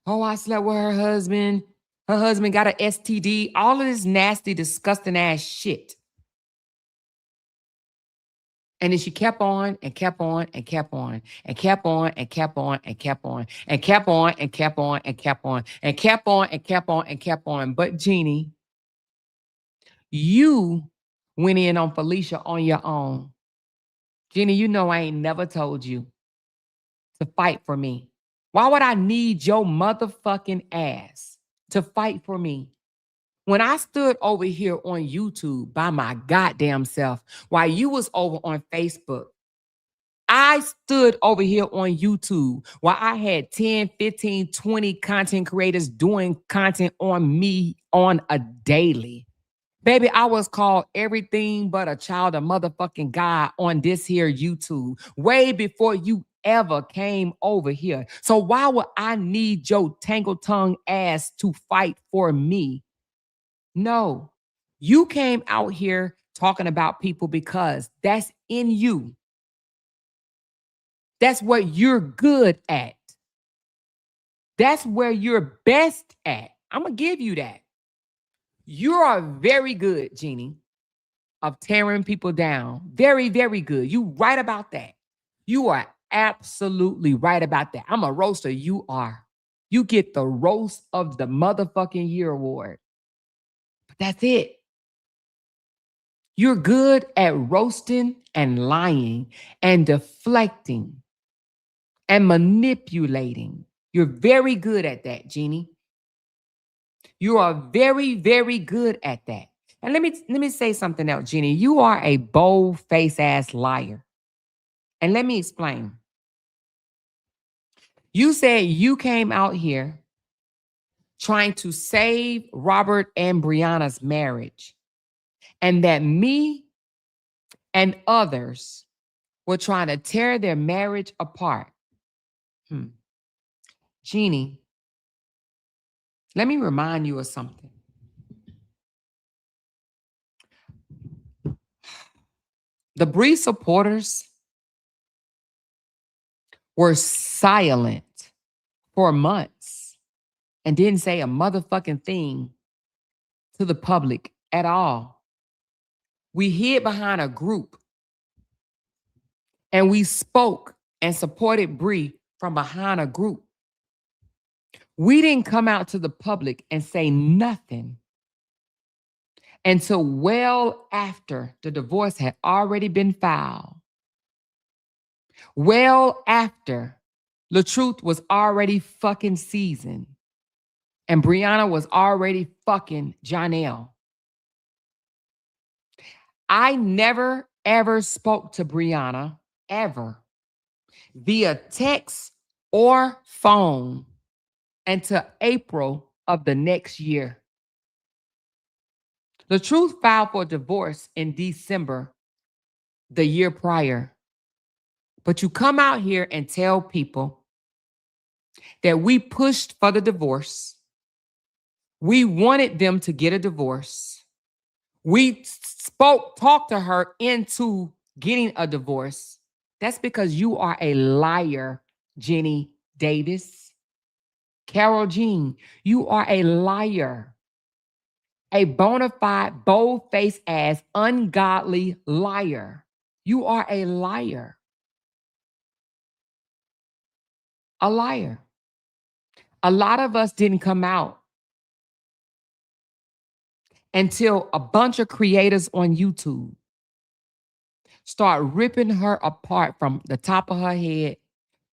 Oh, I slept with her husband. Her husband got an STD. All of this nasty, disgusting ass shit. And then she kept on and kept on and kept on and kept on and kept on and kept on and kept on and kept on and kept on and kept on and kept on and kept on. But Jeanie, you went in on Felicia on your own. Jeanie, you know I ain't never told you to fight for me. Why would I need your motherfucking ass to fight for me? When I stood over here on YouTube by my goddamn self while you was over on Facebook, I stood over here on YouTube while I had 10, 15, 20 content creators doing content on me on a daily. Baby, I was called everything but a child of motherfucking God on this here YouTube way before you ever came over here. So why would I need your tangle tongue ass to fight for me? No, you came out here talking about people because that's in you. That's what you're good at. That's where you're best at. I'm going to give you that. You are very good, Jeanie, of tearing people down. Very, very good. You right about that. You are absolutely right about that. I'm a roaster. You are. You get the roast of the motherfucking year award. But that's it. You're good at roasting and lying and deflecting and manipulating. You're very good at that, Jeanie. You are very, very good at that. And let me say something else, Jeanie. You are a bold-faced ass liar. And let me explain. You said you came out here trying to save Robert and Brianna's marriage, and that me and others were trying to tear their marriage apart. Jeanie, let me remind you of something. The Bree supporters were silent for months and didn't say a motherfucking thing to the public at all. We hid behind a group and we spoke and supported Bree from behind a group. We didn't come out to the public and say nothing until well after the divorce had already been filed. Well after LaTruth was already fucking seasoned and Brianna was already fucking Janelle. I never, ever spoke to Brianna, ever, via text or phone until April of the next year. LaTruth filed for divorce in December the year prior. But you come out here and tell people that we pushed for the divorce. We wanted them to get a divorce. We talked to her into getting a divorce. That's because you are a liar, Jeanie Davis. Carol Jean, you are a liar. A bona fide, bold-faced ass, ungodly liar. You are a liar. A liar. A lot of us didn't come out until a bunch of creators on YouTube start ripping her apart from the top of her head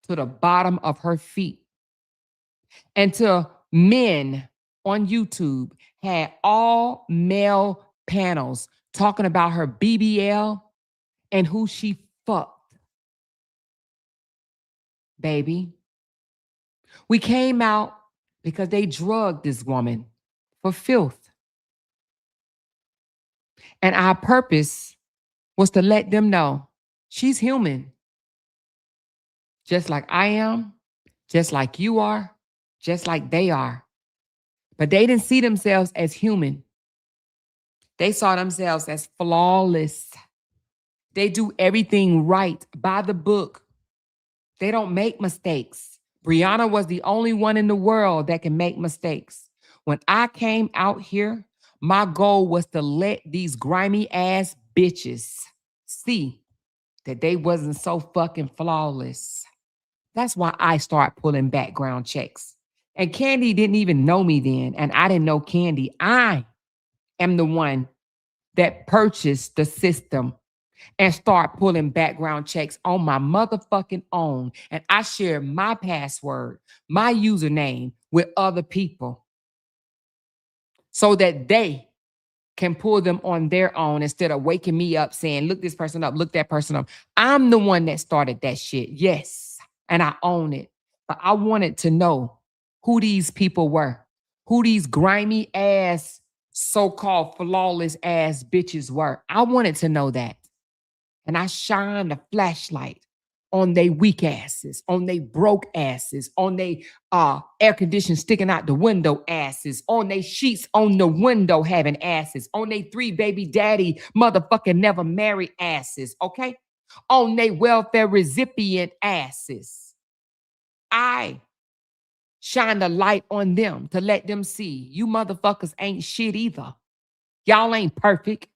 to the bottom of her feet. Until men on YouTube had all male panels talking about her BBL and who she fucked. Baby. We came out because they drugged this woman for filth. And our purpose was to let them know she's human. Just like I am, just like you are, just like they are. But they didn't see themselves as human. They saw themselves as flawless. They do everything right by the book. They don't make mistakes. Brianna was the only one in the world that can make mistakes. When I came out here, my goal was to let these grimy ass bitches see that they wasn't so fucking flawless. That's why I start pulling background checks. And Candy didn't even know me then, and I didn't know Candy. I am the one that purchased the system and start pulling background checks on my motherfucking own. And I share my password, my username with other people so that they can pull them on their own instead of waking me up saying, look this person up, look that person up. I'm the one that started that shit. Yes. And I own it. But I wanted to know who these people were, who these grimy ass, so-called flawless ass bitches were. I wanted to know that. And I shined a flashlight on they weak asses, on they broke asses, on they air conditioning sticking out the window asses, on they sheets on the window having asses, on they 3 baby daddy motherfucking never married asses, okay? On they welfare recipient asses. I shined a light on them to let them see you motherfuckers ain't shit either. Y'all ain't perfect.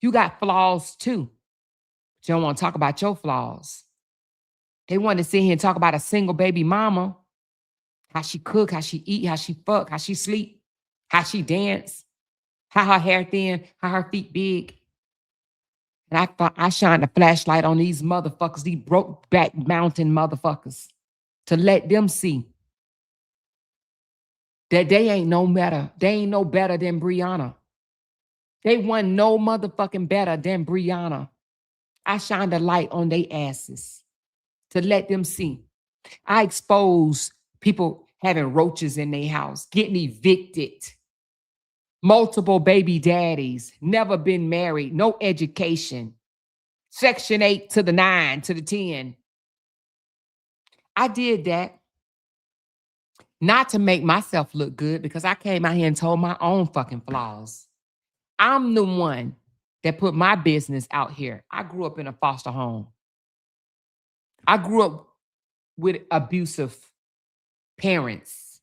You got flaws too. But you don't want to talk about your flaws. They want to sit here and talk about a single baby mama, how she cook, how she eat, how she fuck, how she sleep, how she dance, how her hair thin, how her feet big. And I thought I shined a flashlight on these motherfuckers, these broke back mountain motherfuckers, to let them see that they ain't no better. They ain't no better than Brianna. They wasn't no motherfucking better than Brianna. I shined a light on their asses to let them see. I expose people having roaches in their house, getting evicted, multiple baby daddies, never been married, no education, Section 8 to the 9 to the 10. I did that not to make myself look good because I came out here and told my own fucking flaws. I'm the one that put my business out here. I grew up in a foster home. I grew up with abusive parents.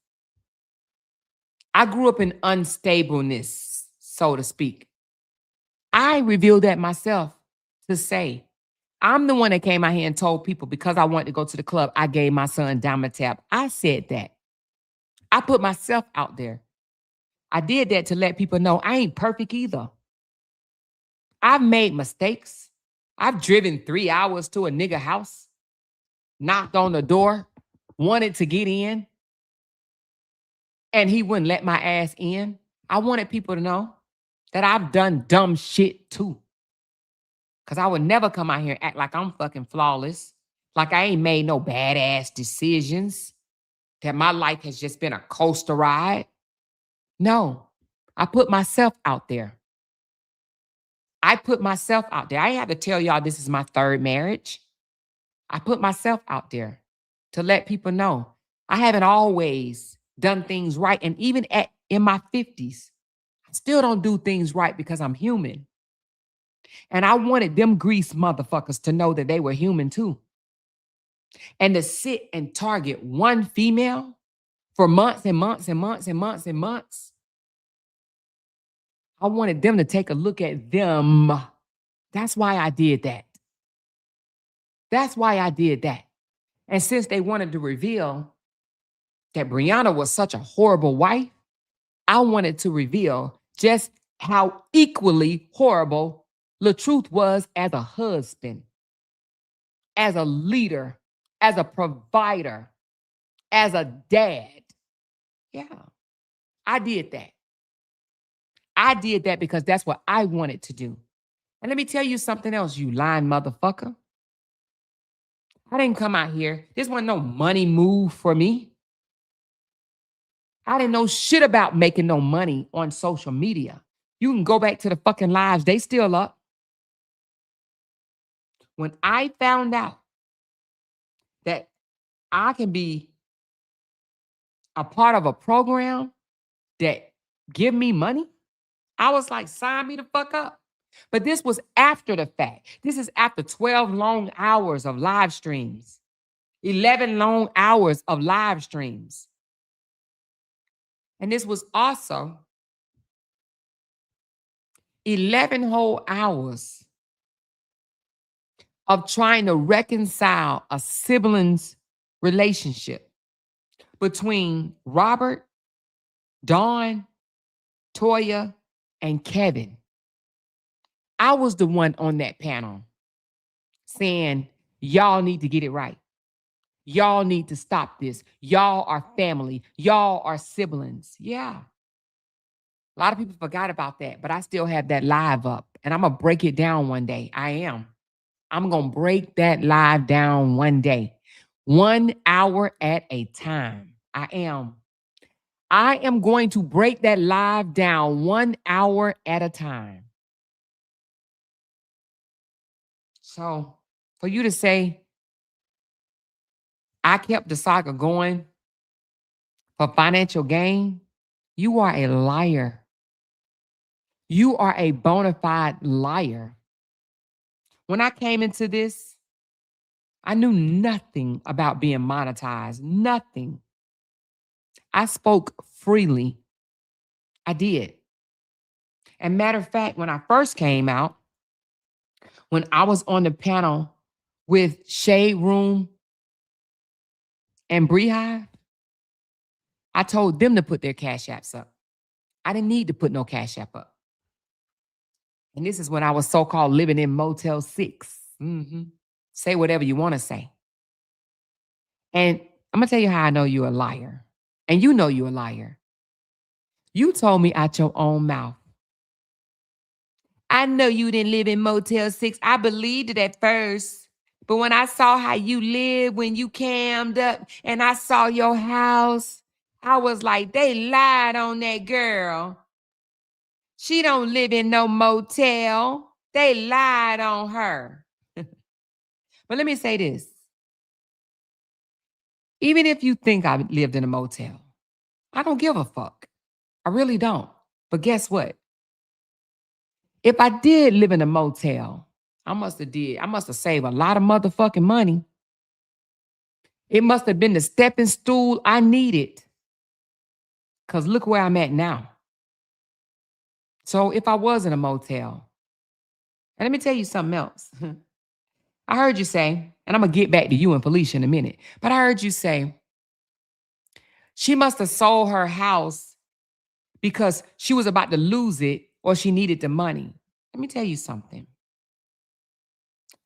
I grew up in unstableness, so to speak. I revealed that myself to say, I'm the one that came out here and told people because I wanted to go to the club, I gave my son Diamond Tap. I said that. I put myself out there. I did that to let people know I ain't perfect either. I've made mistakes. I've driven 3 hours to a nigga house, knocked on the door, wanted to get in, and he wouldn't let my ass in. I wanted people to know that I've done dumb shit too. Because I would never come out here and act like I'm fucking flawless, like I ain't made no badass decisions, that my life has just been a coaster ride. No, I put myself out there. I put myself out there. I ain't have to tell y'all this is my 3rd marriage. I put myself out there to let people know I haven't always done things right. And even in my 50s, I still don't do things right because I'm human. And I wanted them grease motherfuckers to know that they were human too. And to sit and target one female for months and months and months and months and months. I wanted them to take a look at them. That's why I did that. That's why I did that. And since they wanted to reveal that Brianna was such a horrible wife, I wanted to reveal just how equally horrible LaTruth was as a husband, as a leader, as a provider, as a dad. Yeah, I did that. I did that because that's what I wanted to do. And let me tell you something else, you lying motherfucker. I didn't come out here. This wasn't no money move for me. I didn't know shit about making no money on social media. You can go back to the fucking lives. They still up. When I found out that I can be a part of a program that give me money, I was like, sign me the fuck up. But this was after the fact. This is after 12 long hours of live streams. 11 long hours of live streams. And this was also 11 whole hours of trying to reconcile a sibling's relationship between Robert, Dawn, Toya, and Kevin. I was the one on that panel saying, y'all need to get it right. Y'all need to stop this. Y'all are family. Y'all are siblings. Yeah. A lot of people forgot about that, but I still have that live up, and I'm going to break it down one day. I am. I'm going to break that live down one day, 1 hour at a time. I am. I am going to break that live down 1 hour at a time. So for you to say, I kept the saga going for financial gain, you are a liar. You are a bona fide liar. When I came into this, I knew nothing about being monetized, nothing. I spoke freely. I did. And matter of fact, when I first came out, when I was on the panel with Shade Room and Beehive, I told them to put their Cash Apps up. I didn't need to put no Cash App up. And this is when I was so-called living in Motel 6. Say whatever you want to say. And I'm going to tell you how I know you're a liar. And you know you're a liar. You told me out your own mouth, I know you didn't live in Motel 6. I believed it at first. But when I saw how you lived when you cammed up and I saw your house, I was like, they lied on that girl. She don't live in no motel. They lied on her. But let me say this. Even if you think I lived in a motel, I don't give a fuck. I really don't. But guess what? If I did live in a motel, I must have saved a lot of motherfucking money. It must have been the stepping stool I needed. Because look where I'm at now. So if I was in a motel, and let me tell you something else. I heard you say, and I'm going to get back to you and Felicia in a minute, but I heard you say, she must have sold her house because she was about to lose it or she needed the money. Let me tell you something.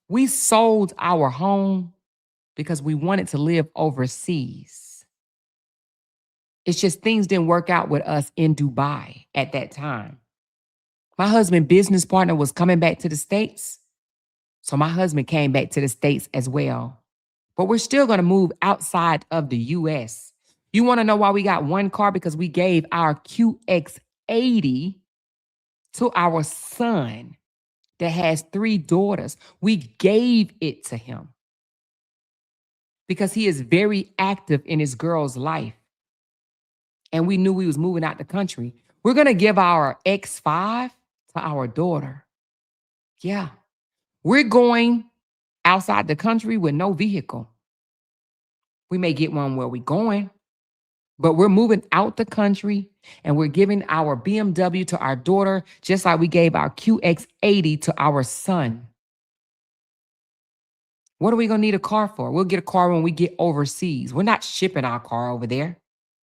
We sold our home because we wanted to live overseas. It's just things didn't work out with us in Dubai at that time. My husband's business partner was coming back to the States. So my husband came back to the States as well. But we're still going to move outside of the U.S. You want to know why we got one car? Because we gave our QX80 to our son that has 3 daughters. We gave it to him because he is very active in his girl's life. And we knew we was moving out the country. We're going to give our X5 to our daughter. Yeah. We're going outside the country with no vehicle. We may get one where we're going, but we're moving out the country and we're giving our BMW to our daughter, just like we gave our QX80 to our son. What are we going to need a car for? We'll get a car when we get overseas. We're not shipping our car over there.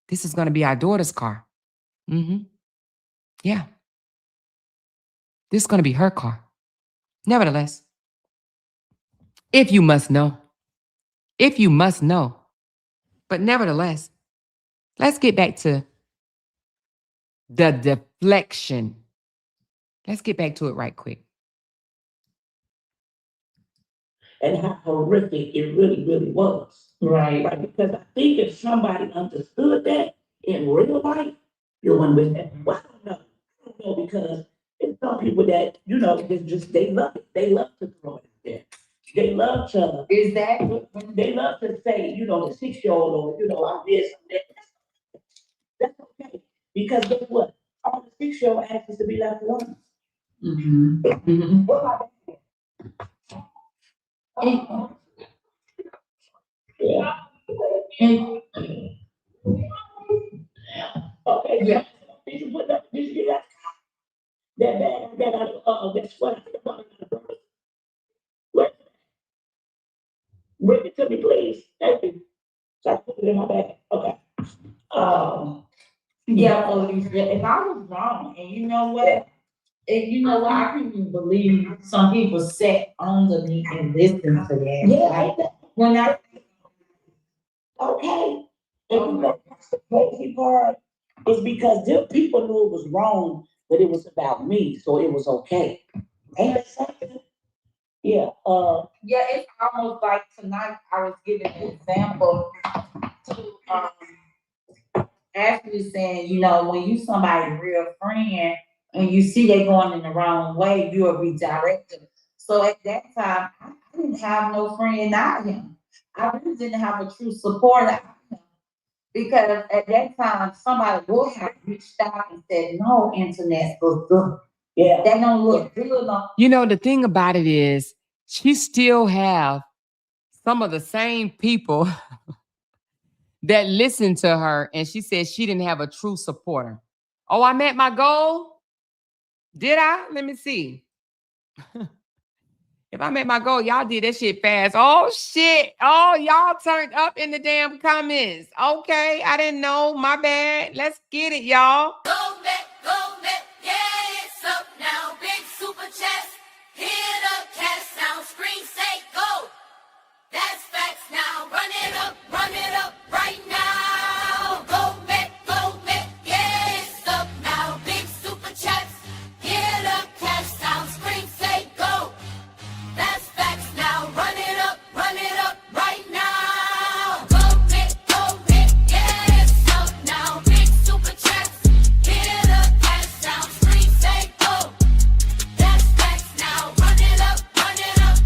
This is going to be our daughter's car. Yeah. This is going to be her car. Nevertheless, if you must know. But nevertheless, let's get back to the deflection. Let's get back to it right quick. And how horrific it really, really was. Right. Right? Because I think if somebody understood that in real life, you wouldn't with that. Well, I don't know because it's some people that, they love it. They love to throw it out there. They love to. Is that? They love to say, the 6-year-old, or, I'm this, I'm that. That's okay. Because guess what? All the 6-year-old asks to be left alone. What about that? Yeah. And, okay, yeah. Did you put that, did you get that bag I got out of, that's what I think about it. What? Bring it to me, please. Thank you. So I put it in my bag. Okay. Yeah, Felicia, if I was wrong, and you know what? And you know what? I can't even believe some people sat under me and listened to that. Yeah, Like, when I, okay. And you know, that's the crazy part is because them people knew it was wrong, but it was about me, so it was okay. Ain't that something? Yeah, yeah, it's almost like tonight I was giving an example to actually saying, you know, when you somebody's real friend and you see they going in the wrong way, you will redirect them. So at that time, I didn't have no friend out him. I really didn't have a true supporter out him. Because at that time, somebody would have reached out and said, no, internet looks good. yeah. That don't look good enough. You know, the thing about it is, she still have some of the same people that listened to her, and she said she didn't have a true supporter. Oh, I met my goal? Did I? Let me see. If I met my goal, y'all did that shit fast. Oh, shit. Oh, y'all turned up in the damn comments. Okay, I didn't know. My bad. Let's get it, y'all. Go, yeah, it's up now. Big super chest, hit up, cash sound, screen say go. That's facts now. Run it up right now. Go, yeah, it's up now. Big super chest, hit up, cash sound, screen say go. That's facts now. Run it up right now. Go, yeah, it's up now. Big super chest, hit up, cash sound, screen say go. That's facts now. Run it up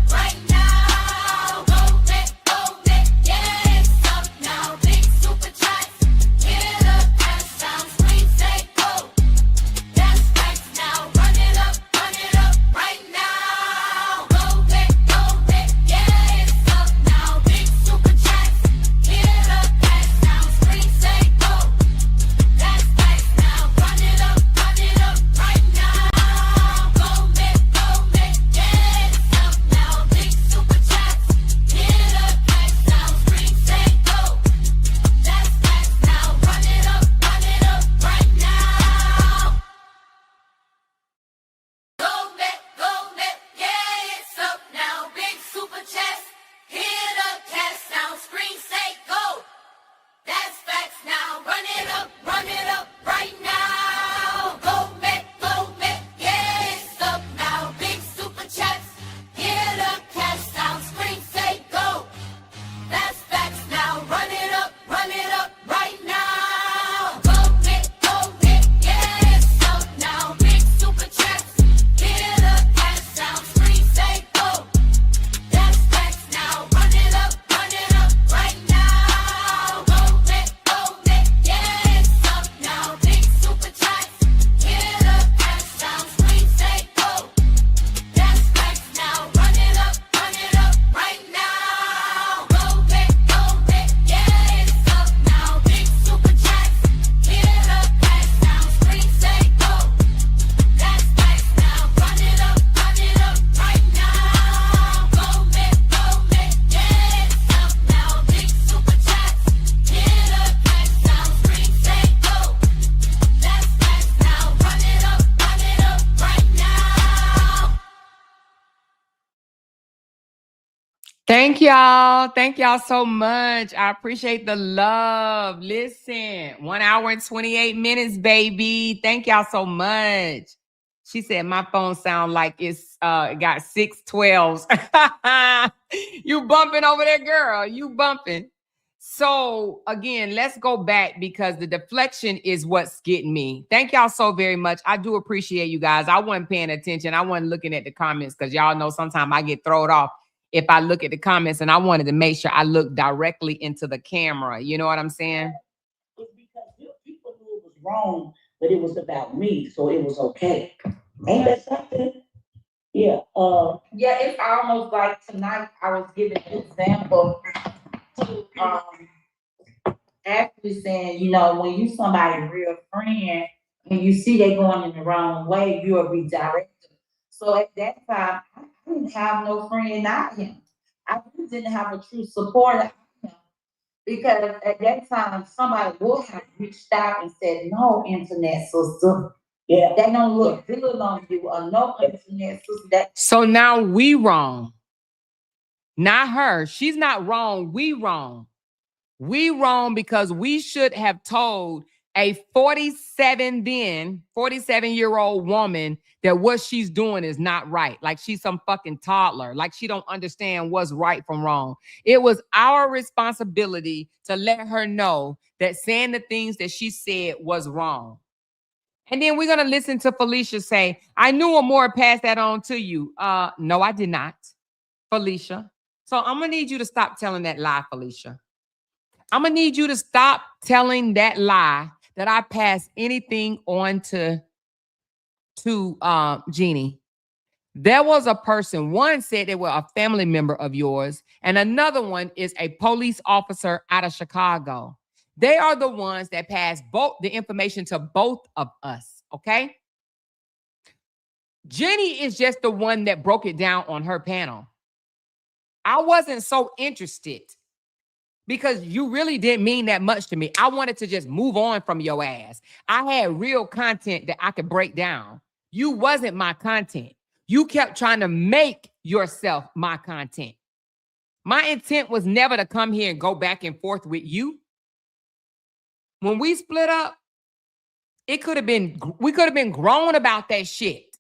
right now. Go, yeah, it's up now. Big super chest, hit up, cash sound, screen say go. That's facts now. Run it up right now. Go, yeah, it's up now. Big super chest, hit up, cash sound, screen say go. That's facts now. Run it up right now. Go, yeah, it's up now. Big super chest, hit up, cash sound, screen say go. That's facts now. Run it up right now. Go, yeah, it's up now. Big super chest, hit up, cash sound, screen say go. That's facts now. Run it up right now. Go, yeah, it's up now. Big super chest, hit up, cash sound, screen say go. That's facts now. Run it up right now. Go, yeah, it's up now. Big super chest, hit up, cash sound, screen say go. That's facts now. Run it up right now. Go, yeah, it's up now. Big super chest, hit up, cash sound, screen say go. That's facts now. Run it up right now. Go, yeah, it's up now. Big super chest, hit up, cash sound, screen say go. That's facts now. Run it up right now. Go, yeah, it's up now. Big super chest, hit up, cash sound, screen say go. That's facts now. Run it up right now. Thank y'all. Thank y'all so much. I appreciate the love. Listen, 1 hour and 28 minutes, baby. Thank y'all so much. She said my phone sound like it's got 6 12s. You bumping over there, girl. You bumping. So again, let's go back because the deflection is what's getting me. Thank y'all so very much. I do appreciate you guys. I wasn't paying attention. I wasn't looking at the comments because y'all know sometimes I get thrown off if I look at the comments, and I wanted to make sure I look directly into the camera. You know what I'm saying? it's because you people knew it was wrong, but it was about me, so it was okay. Ain't that something? Yeah, Yeah, it's almost like tonight I was giving an example actually saying, you know, when you somebody's real friend and you see they going in the wrong way, you'll redirect them. So at that time, I didn't have no friend, not him. I really didn't have a true supporter of him. Because at that time, somebody would have reached out and said, no, internet sister. Yeah. That don't look good on you, or no, internet sister. That So now we wrong. Not her. She's not wrong. We wrong. We wrong because we should have told a 47-year-old woman that what she's doing is not right. Like she's some fucking toddler. Like she don't understand what's right from wrong. It was our responsibility to let her know that saying the things that she said was wrong. And then we're going to listen to Felicia say, I knew Amore passed that on to you. No, I did not, Felicia. So I'm going to need you to stop telling that lie, Felicia. I'm going to need you to stop telling that lie that I passed anything on to Jeanie. There was a person, one said they were a family member of yours, and another one is a police officer out of Chicago. They are the ones that passed both the information to both of us, okay? Jeanie is just the one that broke it down on her panel. I wasn't so interested because you really didn't mean that much to me. I wanted to just move on from your ass. I had real content that I could break down. You wasn't my content. You kept trying to make yourself my content. My intent was never to come here and go back and forth with you. When we split up, we could have been grown about that shit.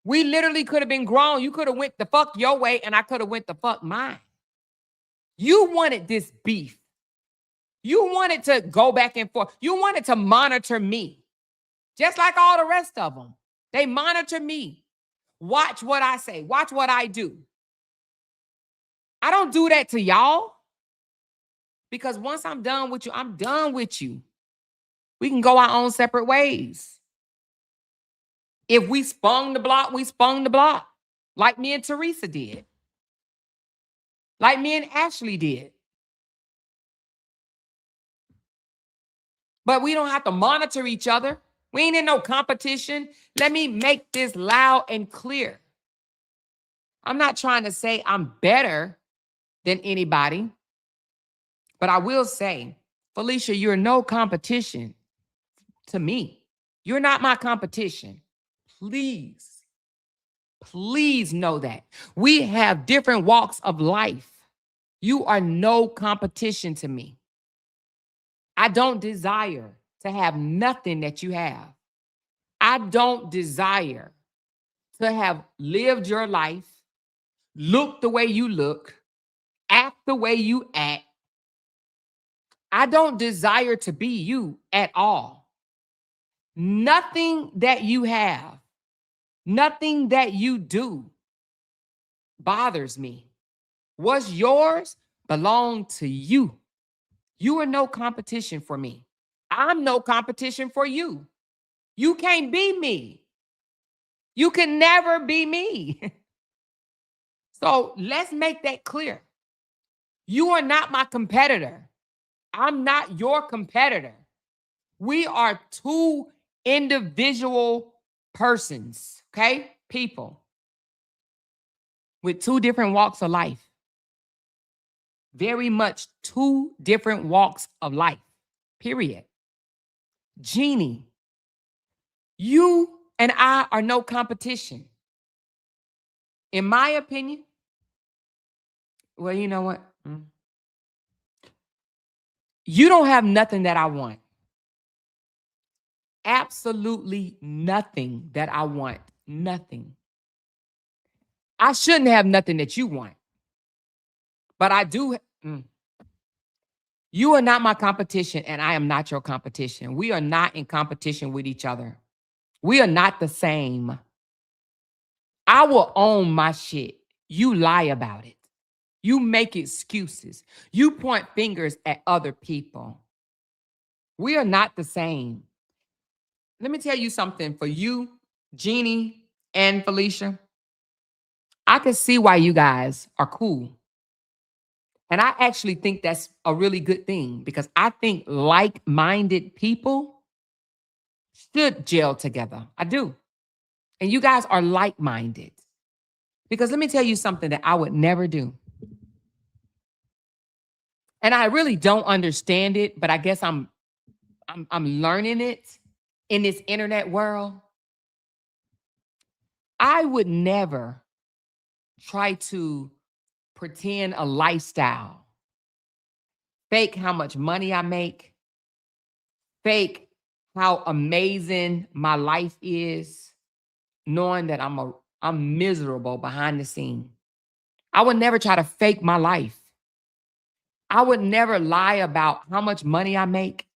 We literally could have been grown. You could have went the fuck your way and I could have went the fuck mine. You wanted this beef. You wanted to go back and forth. You wanted to monitor me. Just like all the rest of them. They monitor me. Watch what I say. Watch what I do. I don't do that to y'all. Because once I'm done with you, I'm done with you. We can go our own separate ways. If we spun the block, we spun the block. Like me and Teresa did. Like me and Ashley did. But we don't have to monitor each other. We ain't in no competition. Let me make this loud and clear. I'm not trying to say I'm better than anybody. But I will say, Felicia, you're no competition to me. You're not my competition. Please, please know that. We have different walks of life. You are no competition to me. I don't desire to have nothing that you have. I don't desire to have lived your life, look the way you look, act the way you act. I don't desire to be you at all. Nothing that you have, nothing that you do bothers me. What's yours belongs to you. You are no competition for me. I'm no competition for you. You can't be me. You can never be me. So let's make that clear. You are not my competitor. I'm not your competitor. We are two individual persons, okay? People with two different walks of life. Very much two different walks of life, period. Jeanie, you and I are no competition. In my opinion, well, you know what? You don't have nothing that I want. Absolutely nothing that I want. Nothing. I shouldn't have nothing that you want. But I do. You are not my competition, and I am not your competition. We are not in competition with each other. We are not the same. I will own my shit. You lie about it. You make excuses. You point fingers at other people. We are not the same. Let me tell you something for you, Jeanie and Felicia. I can see why you guys are cool. And I actually think that's a really good thing because I think like-minded people should gel together. I do. And you guys are like-minded. Because let me tell you something that I would never do. And I really don't understand it, but I guess I'm learning it in this internet world. I would never try to pretend a lifestyle, fake how much money I make, fake how amazing my life is, knowing that I'm miserable behind the scene. I would never try to fake my life. I would never lie about how much money I make.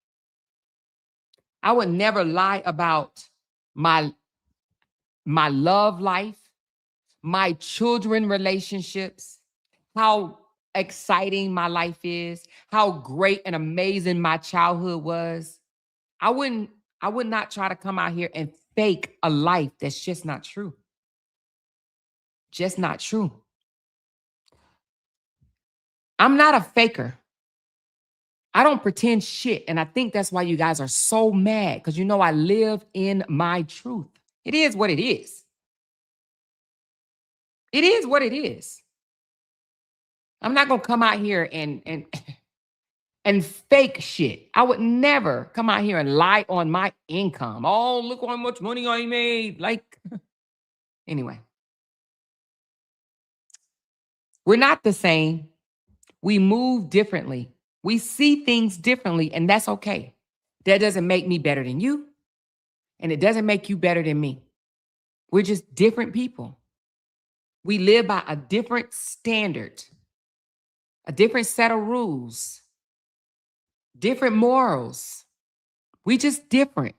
I would never lie about my love life, my children relationships, how exciting my life is, how great and amazing my childhood was. I would not try to come out here and fake a life that's just not true. Just not true. I'm not a faker. I don't pretend shit. And I think that's why you guys are so mad because you know I live in my truth. It is what it is. It is what it is. I'm not gonna come out here and fake shit. I would never come out here and lie on my income. Oh, look how much money I made. Like, anyway. We're not the same. We move differently. We see things differently, and that's okay. That doesn't make me better than you, and it doesn't make you better than me. We're just different people. We live by a different standard, a different set of rules, different morals. We just different.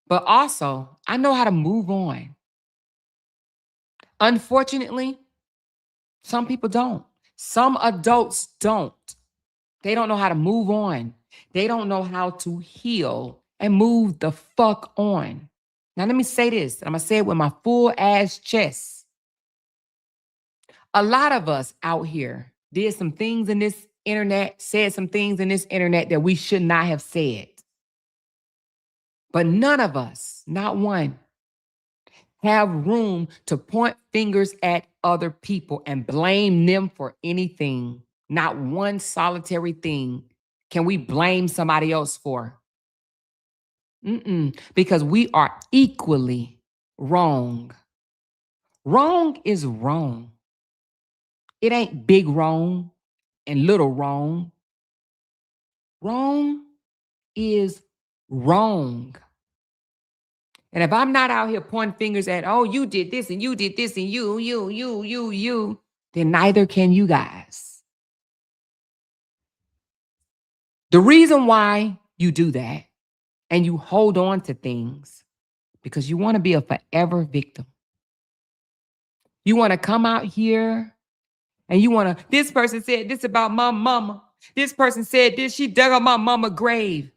But also, I know how to move on. Unfortunately, some people don't. Some adults don't. They don't know how to move on. They don't know how to heal and move the fuck on. Now, let me say this. I'm going to say it with my full ass chest. A lot of us out here did some things in this internet, said some things in this internet that we should not have said. But none of us, not one, have room to point fingers at other people and blame them for anything. Not one solitary thing can we blame somebody else for. Because we are equally wrong. Wrong is wrong. It ain't big wrong and little wrong. Wrong is wrong. And if I'm not out here pointing fingers at, oh, you did this and you did this and you, then neither can you guys. The reason why you do that and you hold on to things because you want to be a forever victim. You want to come out here and you want to, this person said this about my mama. This person said this, she dug up my mama's grave.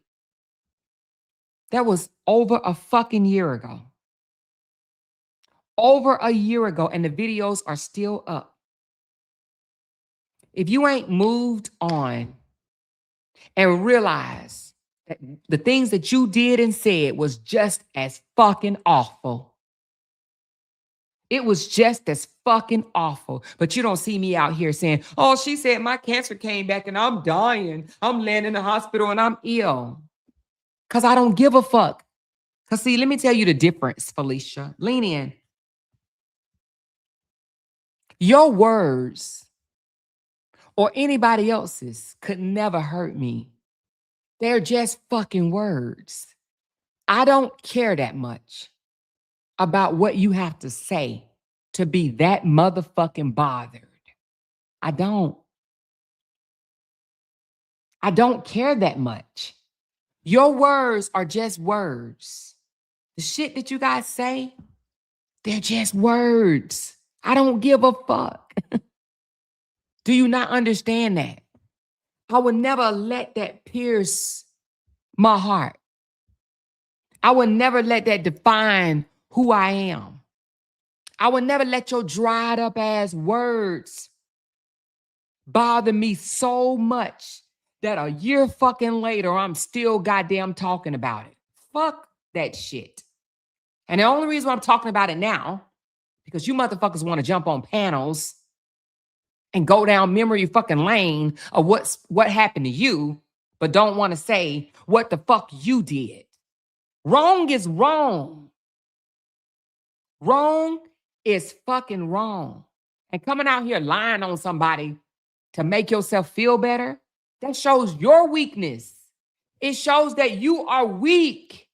That was over a fucking year ago. Over a year ago, and the videos are still up. If you ain't moved on and realize that the things that you did and said was just as fucking awful. It was just as fucking awful. But you don't see me out here saying, oh, she said my cancer came back and I'm dying. I'm laying in the hospital and I'm ill. Because I don't give a fuck. Because see, let me tell you the difference, Felicia. Lean in. Your words or anybody else's could never hurt me. They're just fucking words. I don't care that much about what you have to say to be that motherfucking bothered. I don't care that much. Your words are just words. The shit that you guys say, they're just words. I don't give a fuck. Do you not understand that? I would never let that pierce my heart. I would never let that define who I am. I would never let your dried up ass words bother me so much that a year fucking later, I'm still goddamn talking about it. Fuck that shit. And the only reason why I'm talking about it now, because you motherfuckers want to jump on panels and go down memory fucking lane of what happened to you, but don't want to say what the fuck you did. Wrong is wrong. Wrong is fucking wrong. And coming out here lying on somebody to make yourself feel better, that shows your weakness. It shows that you are weak.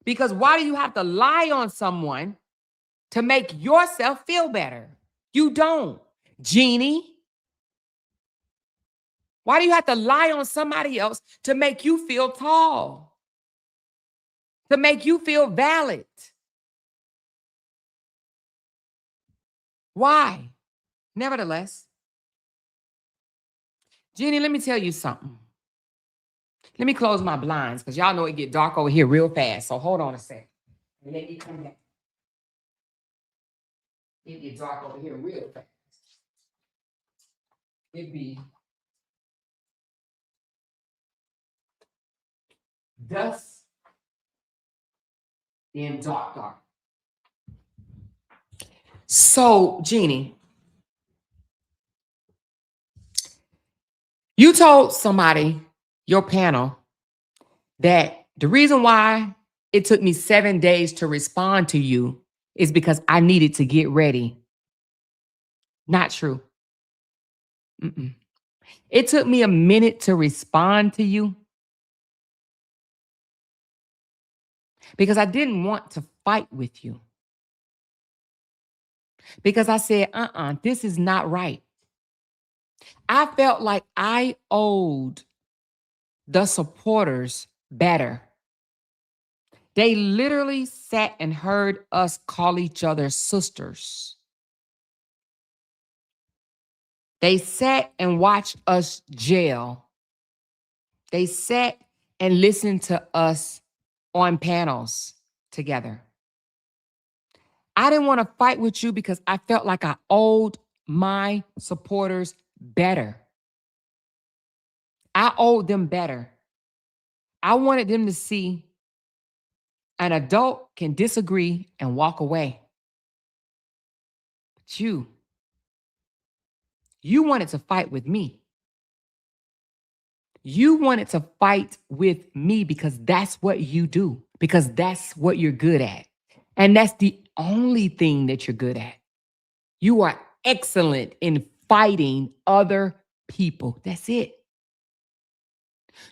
Because why do you have to lie on someone to make yourself feel better? You don't. Jeanie, why do you have to lie on somebody else to make you feel tall? To make you feel valid? Why? Nevertheless, Jeanie, let me tell you something. Let me close my blinds because y'all know it get dark over here real fast. So hold on a second. Let me come back. It get dark over here real fast. It be dusk, then dark. So, Jeanie, you told somebody, your panel, that the reason why it took me 7 days to respond to you is because I needed to get ready. Not true. Mm-mm. It took me a minute to respond to you because I didn't want to fight with you. Because I said, this is not right. I felt like I owed the supporters better. They literally sat and heard us call each other sisters. They sat and watched us jail. They sat and listened to us on panels together. I didn't want to fight with you because I felt like I owed my supporters better. I owed them better. I wanted them to see an adult can disagree and walk away. But you wanted to fight with me. You wanted to fight with me because that's what you do, because that's what you're good at. And that's the only thing that you're good at. You are excellent in fighting other people. That's it.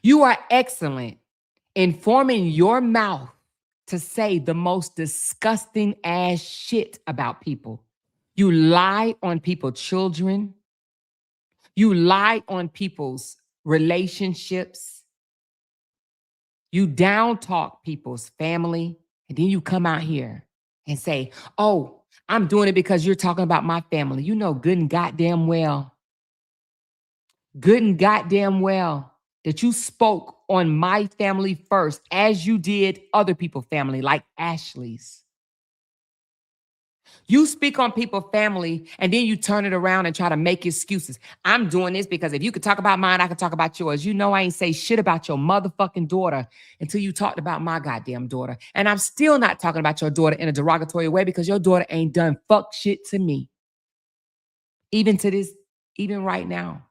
You are excellent in forming your mouth to say the most disgusting ass shit about people. You lie on people's children. You lie on people's relationships. You down talk people's family. And then you come out here and say, oh, I'm doing it because you're talking about my family. You know good and goddamn well that you spoke on my family first as you did other people's family, like Ashley's. You speak on people's family and then you turn it around and try to make excuses. I'm doing this because if you could talk about mine, I could talk about yours. You know I ain't say shit about your motherfucking daughter until you talked about my goddamn daughter. And I'm still not talking about your daughter in a derogatory way because your daughter ain't done fuck shit to me. Even right now.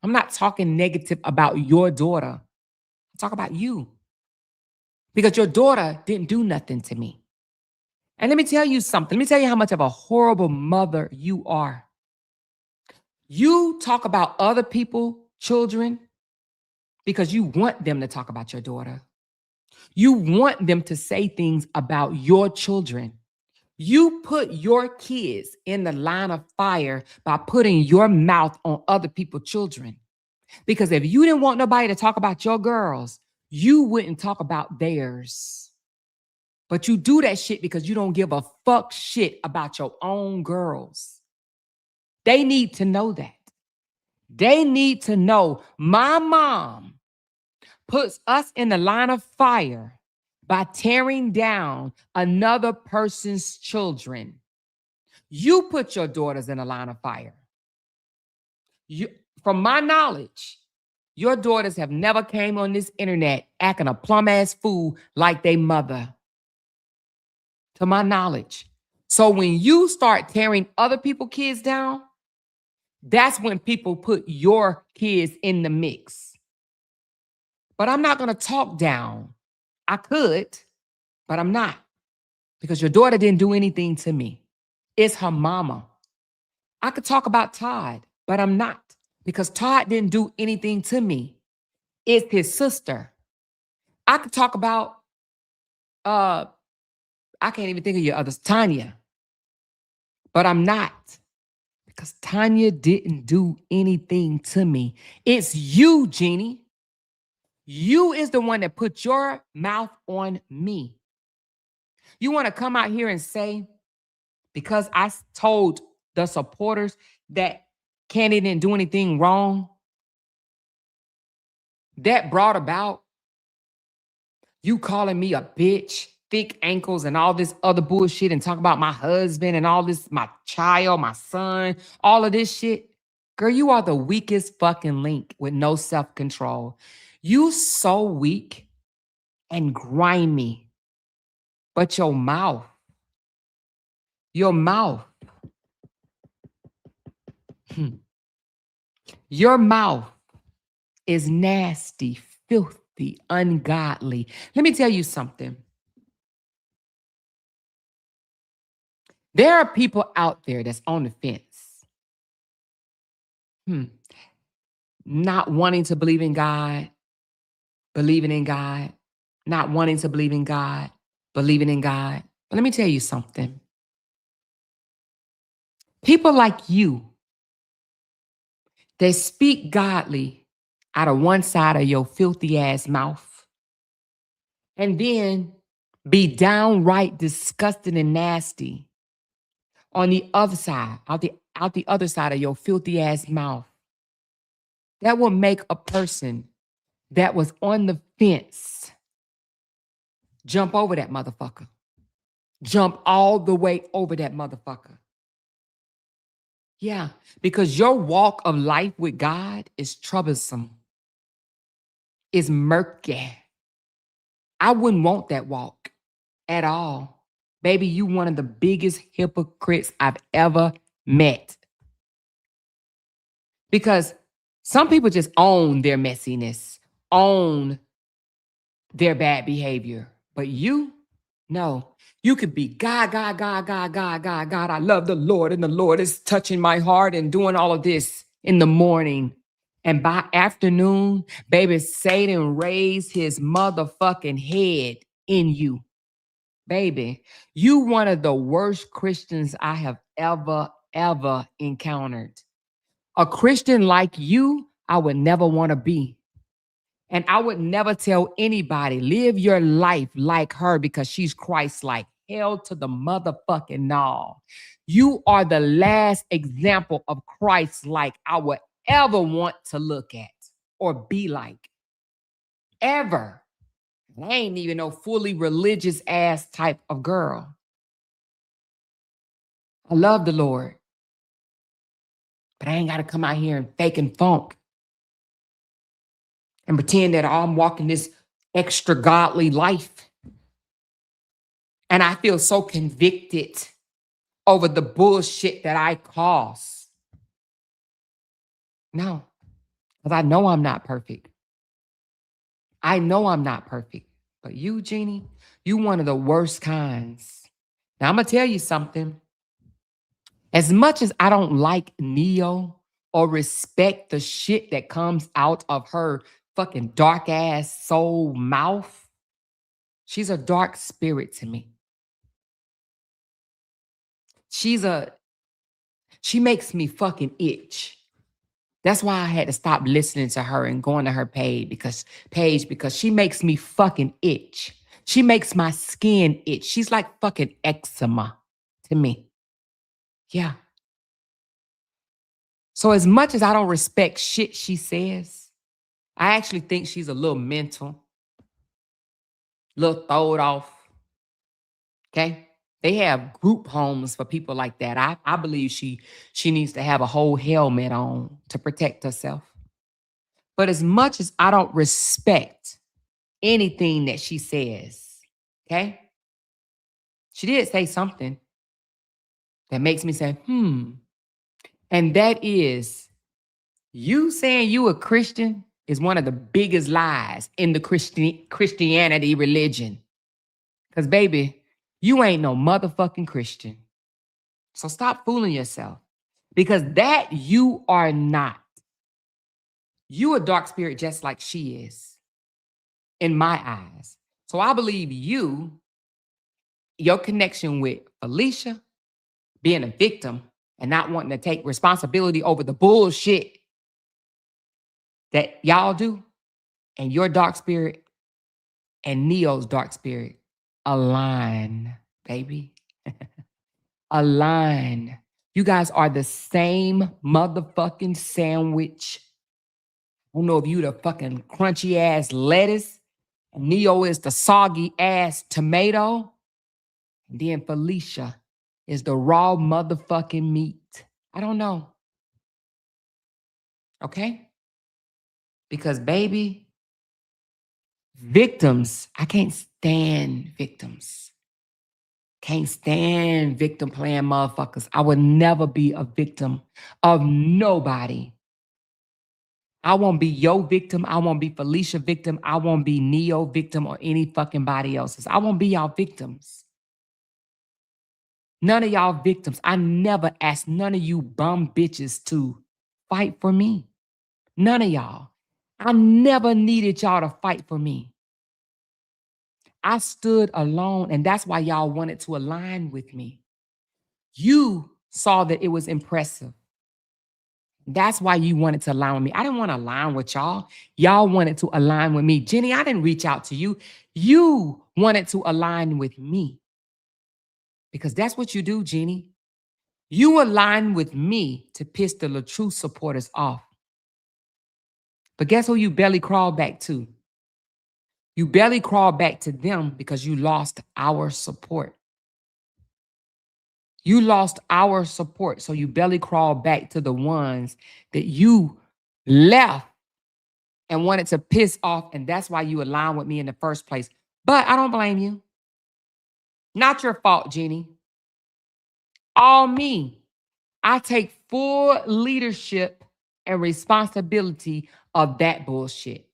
I'm not talking negative about your daughter. I'm talking about you. Because your daughter didn't do nothing to me. And let me tell you something. Let me tell you how much of a horrible mother you are. You talk about other people's children because you want them to talk about your daughter. You want them to say things about your children. You put your kids in the line of fire by putting your mouth on other people's children. Because if you didn't want nobody to talk about your girls, you wouldn't talk about theirs. But you do that shit because you don't give a fuck shit about your own girls. They need to know that. They need to know my mom puts us in the line of fire by tearing down another person's children. You put your daughters in the line of fire. You, from my knowledge, your daughters have never came on this internet acting a plum ass fool like they mother. To my knowledge. So when you start tearing other people's kids down, that's when people put your kids in the mix. But I'm not going to talk down. I could, but I'm not. Because your daughter didn't do anything to me. It's her mama. I could talk about Todd, but I'm not. Because Todd didn't do anything to me. It's his sister. I could talk about, I can't even think of your others, Tanya. But I'm not. Because Tanya didn't do anything to me. It's you, Jeanie. You is the one that put your mouth on me. You want to come out here and say, because I told the supporters that Candy didn't do anything wrong, that brought about you calling me a bitch, thick ankles, and all this other bullshit, and talk about my husband and all this, my child, my son, all of this shit. Girl, you are the weakest fucking link with no self-control. You so weak and grimy. But your mouth, your mouth is nasty, filthy, ungodly. Let me tell you something. There are people out there that's on the fence. Not wanting to believe in God, believing in God, not wanting to believe in God, believing in God. But let me tell you something. People like you, they speak godly out of one side of your filthy ass mouth and then be downright disgusting and nasty on the other side, out the other side of your filthy ass mouth. That will make a person that was on the fence jump over that motherfucker. Jump all the way over that motherfucker. Yeah, because your walk of life with God is troublesome. It's murky. I wouldn't want that walk at all. Baby, you one of the biggest hypocrites I've ever met. Because some people just own their messiness, own their bad behavior. But you, no. You could be God, God, God, God, God, God, God. I love the Lord, and the Lord is touching my heart and doing all of this in the morning. And by afternoon, baby, Satan raised his motherfucking head in you. Baby, you one of the worst Christians I have ever encountered. A Christian like you, I would never want to be. And I would never tell anybody, live your life like her because she's Christ-like. Hell to the motherfucking no. You are the last example of Christ-like I would ever want to look at or be like. Ever. I ain't even no fully religious ass type of girl. I love the Lord. But I ain't got to come out here and fake and funk and pretend that I'm walking this extra godly life. And I feel so convicted over the bullshit that I cause. No, because I know I'm not perfect. I know I'm not perfect. But you, Jeanie, you one of the worst kinds. Now, I'm going to tell you something. As much as I don't like Neo or respect the shit that comes out of her fucking dark ass soul mouth, she's a dark spirit to me. She makes me fucking itch. That's why I had to stop listening to her and going to her page because she makes me fucking itch. She makes my skin itch. She's like fucking eczema to me. Yeah. So as much as I don't respect shit she says, I actually think she's a little mental, a little throwed off. Okay? They have group homes for people like that. I believe she needs to have a whole helmet on to protect herself. But as much as I don't respect anything that she says, okay? She did say something that makes me say, And that is, you saying you a Christian is one of the biggest lies in the Christianity religion. Because, baby, you ain't no motherfucking Christian. So stop fooling yourself. Because that you are not. You a dark spirit just like she is, in my eyes. So I believe your connection with Felicia, being a victim and not wanting to take responsibility over the bullshit that y'all do, and your dark spirit and Neo's dark spirit align, baby. Align. You guys are the same motherfucking sandwich. I don't know if you the fucking crunchy ass lettuce, and Neo is the soggy ass tomato, and then Felicia is the raw motherfucking meat. I don't know. Okay? Because, baby, victims, I can't stand victims. Can't stand victim playing motherfuckers. I would never be a victim of nobody. I won't be your victim. I won't be Felicia victim. I won't be Neo victim or any fucking body else's. I won't be y'all victims. None of y'all victims. I never asked none of you bum bitches to fight for me. None of y'all. I never needed y'all to fight for me. I stood alone, and that's why y'all wanted to align with me. You saw that it was impressive. That's why you wanted to align with me. I didn't want to align with y'all. Y'all wanted to align with me. Jeannie, I didn't reach out to you. You wanted to align with me. Because that's what you do, Jeannie. You align with me to piss the LaTruth supporters off. But guess who you belly crawl back to? You belly crawl back to them because you lost our support. You lost our support, so you belly crawl back to the ones that you left and wanted to piss off, and that's why you aligned with me in the first place. But I don't blame you. Not your fault, Jeannie. All me. I take full leadership and responsibility of that bullshit.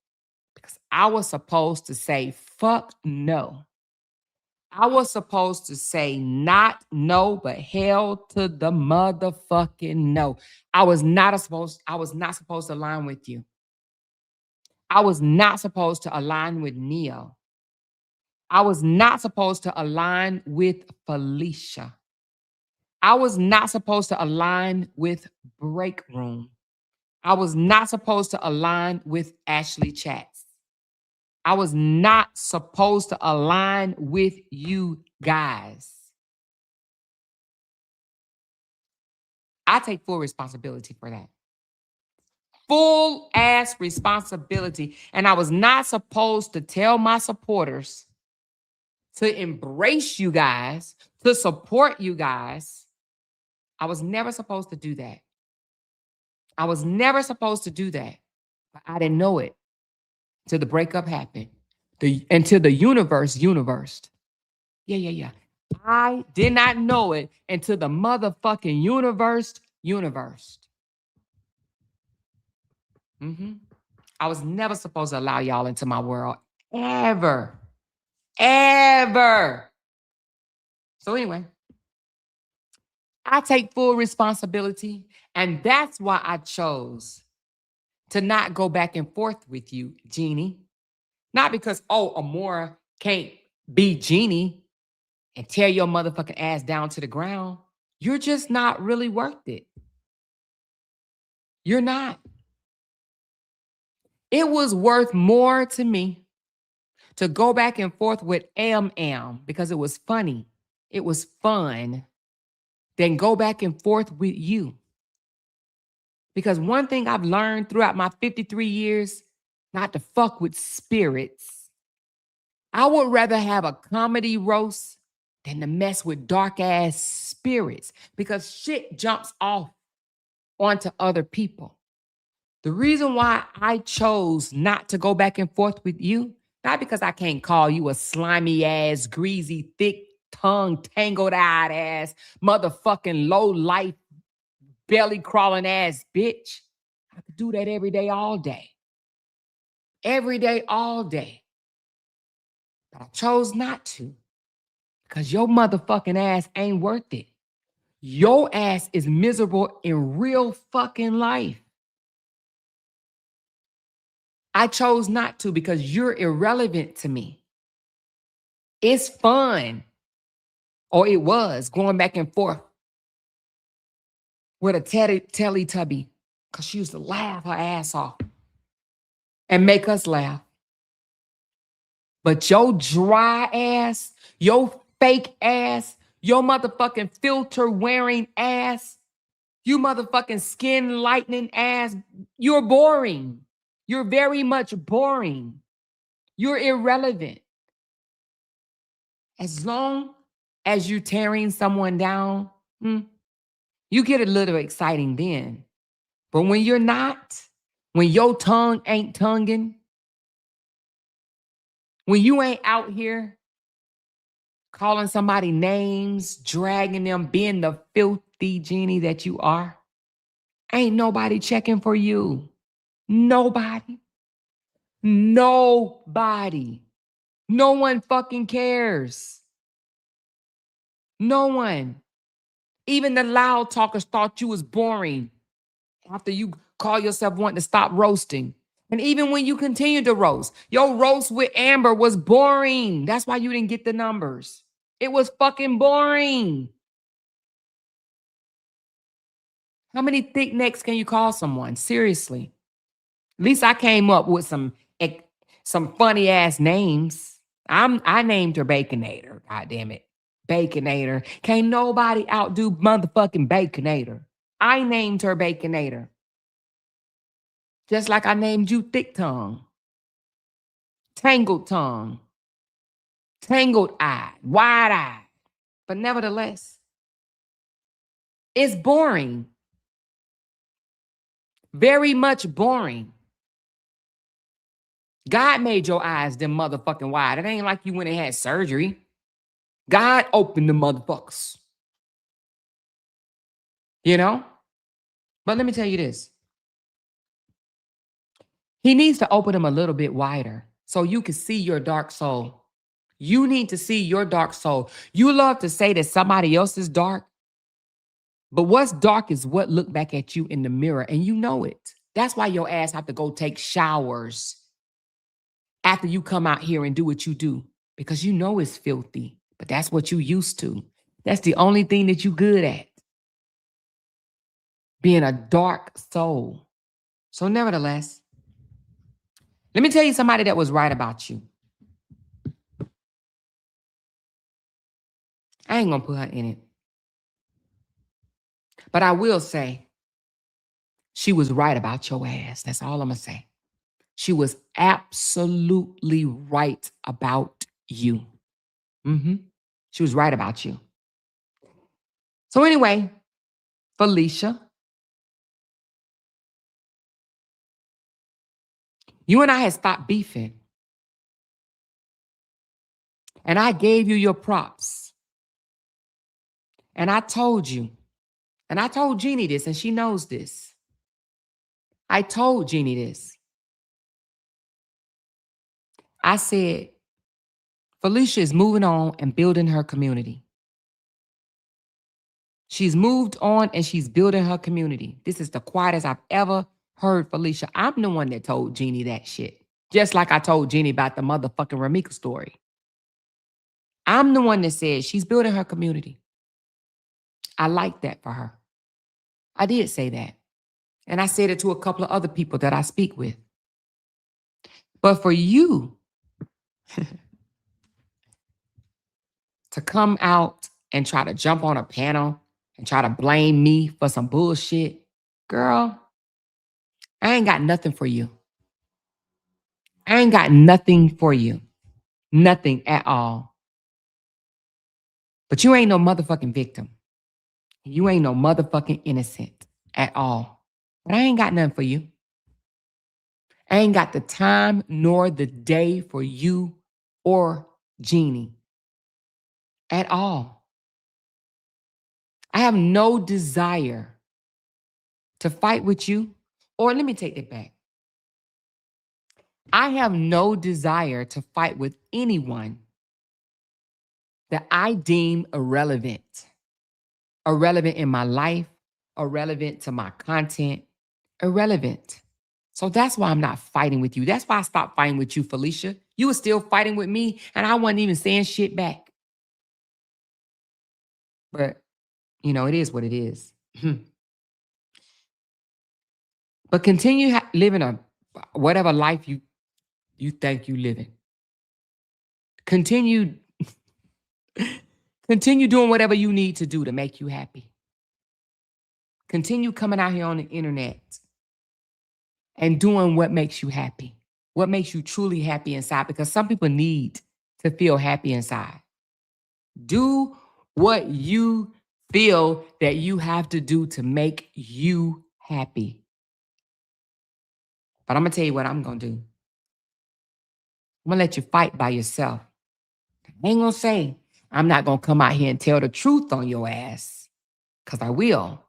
Because I was supposed to say, fuck no. I was supposed to say not no, but hell to the motherfucking no. I was not supposed to align with you. I was not supposed to align with Neo. I was not supposed to align with Felicia. I was not supposed to align with Break Room. I was not supposed to align with Ashley Chats. I was not supposed to align with you guys. I take full responsibility for that. Full ass responsibility. And I was not supposed to tell my supporters to embrace you guys, to support you guys. I was never supposed to do that. I was never supposed to do that. But I didn't know it till the breakup happened. Until the universed. Yeah. I did not know it until the motherfucking universed. I was never supposed to allow y'all into my world. Ever. So anyway, I take full responsibility. And that's why I chose to not go back and forth with you, Jeannie. Not because, Amora can't be Jeannie and tear your motherfucking ass down to the ground. You're just not really worth it. You're not. It was worth more to me to go back and forth with Am because it was funny. It was fun. Than go back and forth with you. Because one thing I've learned throughout my 53 years, not to fuck with spirits. I would rather have a comedy roast than to mess with dark ass spirits because shit jumps off onto other people. The reason why I chose not to go back and forth with you, not because I can't call you a slimy ass, greasy, thick tongue, tangled eyed ass, motherfucking low life, belly crawling ass bitch. I could do that every day, all day. Every day, all day. But I chose not to because your motherfucking ass ain't worth it. Your ass is miserable in real fucking life. I chose not to because you're irrelevant to me. It's fun, or it was, going back and forth with a Teletubby because she used to laugh her ass off and make us laugh. But your dry ass, your fake ass, your motherfucking filter wearing ass, you motherfucking skin lightening ass, you're boring. You're very much boring. You're irrelevant. As long as you're tearing someone down, you get a little exciting then. But when you're not, when your tongue ain't tonguing, when you ain't out here calling somebody names, dragging them, being the filthy Jeanie that you are, ain't nobody checking for you. Nobody. Nobody. No one fucking cares. No one. Even the loud talkers thought you was boring after you call yourself wanting to stop roasting. And even when you continued to roast, your roast with Amber was boring. That's why you didn't get the numbers. It was fucking boring. How many thick necks can you call someone? Seriously. At least I came up with some funny ass names. I named her Baconator. God damn it. Baconator. Can't nobody outdo motherfucking Baconator. I named her Baconator. Just like I named you Thick Tongue, Tangled Tongue, Tangled Eye, Wide Eye. But nevertheless, it's boring. Very much boring. God made your eyes them motherfucking wide. It ain't like you went and had surgery. God opened the motherfuckers. You know? But let me tell you this. He needs to open them a little bit wider so you can see your dark soul. You need to see your dark soul. You love to say that somebody else is dark, but what's dark is what look back at you in the mirror, and you know it. That's why your ass have to go take showers after you come out here and do what you do, because you know it's filthy, but that's what you used to. That's the only thing that you good at, being a dark soul. So nevertheless, let me tell you somebody that was right about you. I ain't gonna put her in it. But I will say, she was right about your ass. That's all I'm gonna say. She was absolutely right about you. She was right about you. So anyway, Felicia, you and I had stopped beefing. And I gave you your props. And I told you, and I told Jeanie this, and she knows this. I told Jeanie this. I said, Felicia is moving on and building her community. She's moved on and she's building her community. This is the quietest I've ever heard Felicia. I'm the one that told Jeanie that shit. Just like I told Jeanie about the motherfucking Ramika story. I'm the one that said she's building her community. I like that for her. I did say that. And I said it to a couple of other people that I speak with. But for you to come out and try to jump on a panel and try to blame me for some bullshit, girl, I ain't got nothing for you. I ain't got nothing for you. Nothing at all. But you ain't no motherfucking victim. You ain't no motherfucking innocent at all. But I ain't got nothing for you. I ain't got the time nor the day for you or Jeanie at all. I have no desire to fight with you. Or let me take it back. I have no desire to fight with anyone that I deem irrelevant. Irrelevant in my life, irrelevant to my content, irrelevant. So that's why I'm not fighting with you. That's why I stopped fighting with you, Felicia. You were still fighting with me, and I wasn't even saying shit back. But, you know, it is what it is. But continue living a whatever life you think you living. Continue doing whatever you need to do to make you happy. Continue coming out here on the internet and doing what makes you happy, what makes you truly happy inside, because some people need to feel happy inside. Do what you feel that you have to do to make you happy. But I'm going to tell you what I'm going to do. I'm going to let you fight by yourself. I ain't going to say I'm not going to come out here and tell the truth on your ass, because I will.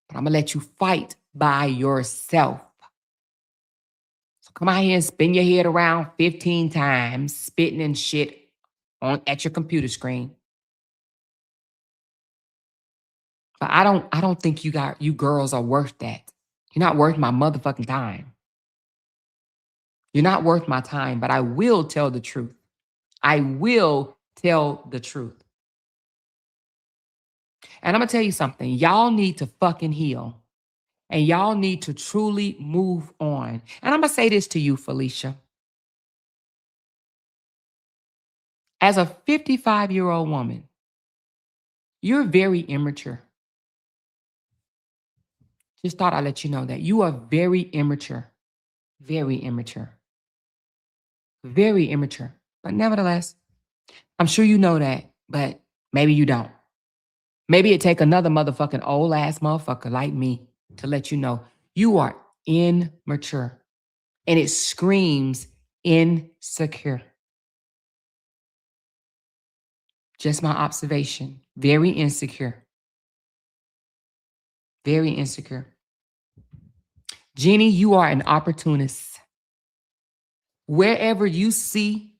But I'm going to let you fight by yourself. So come out here and spin your head around 15 times, spitting and shit at your computer screen. But I don't think you girls are worth that. You're not worth my motherfucking time. You're not worth my time, but I will tell the truth. I will tell the truth. And I'm going to tell you something. Y'all need to fucking heal. And y'all need to truly move on. And I'm going to say this to you, Felicia. As a 55-year-old woman, you're very immature. Just thought I'd let you know that. You are very immature. Very immature. Very immature. But nevertheless, I'm sure you know that, but maybe you don't. Maybe it take another motherfucking old ass motherfucker like me to let you know you are immature. And it screams insecure. Just my observation. Very insecure. Very insecure. Jeanie, you are an opportunist. Wherever you see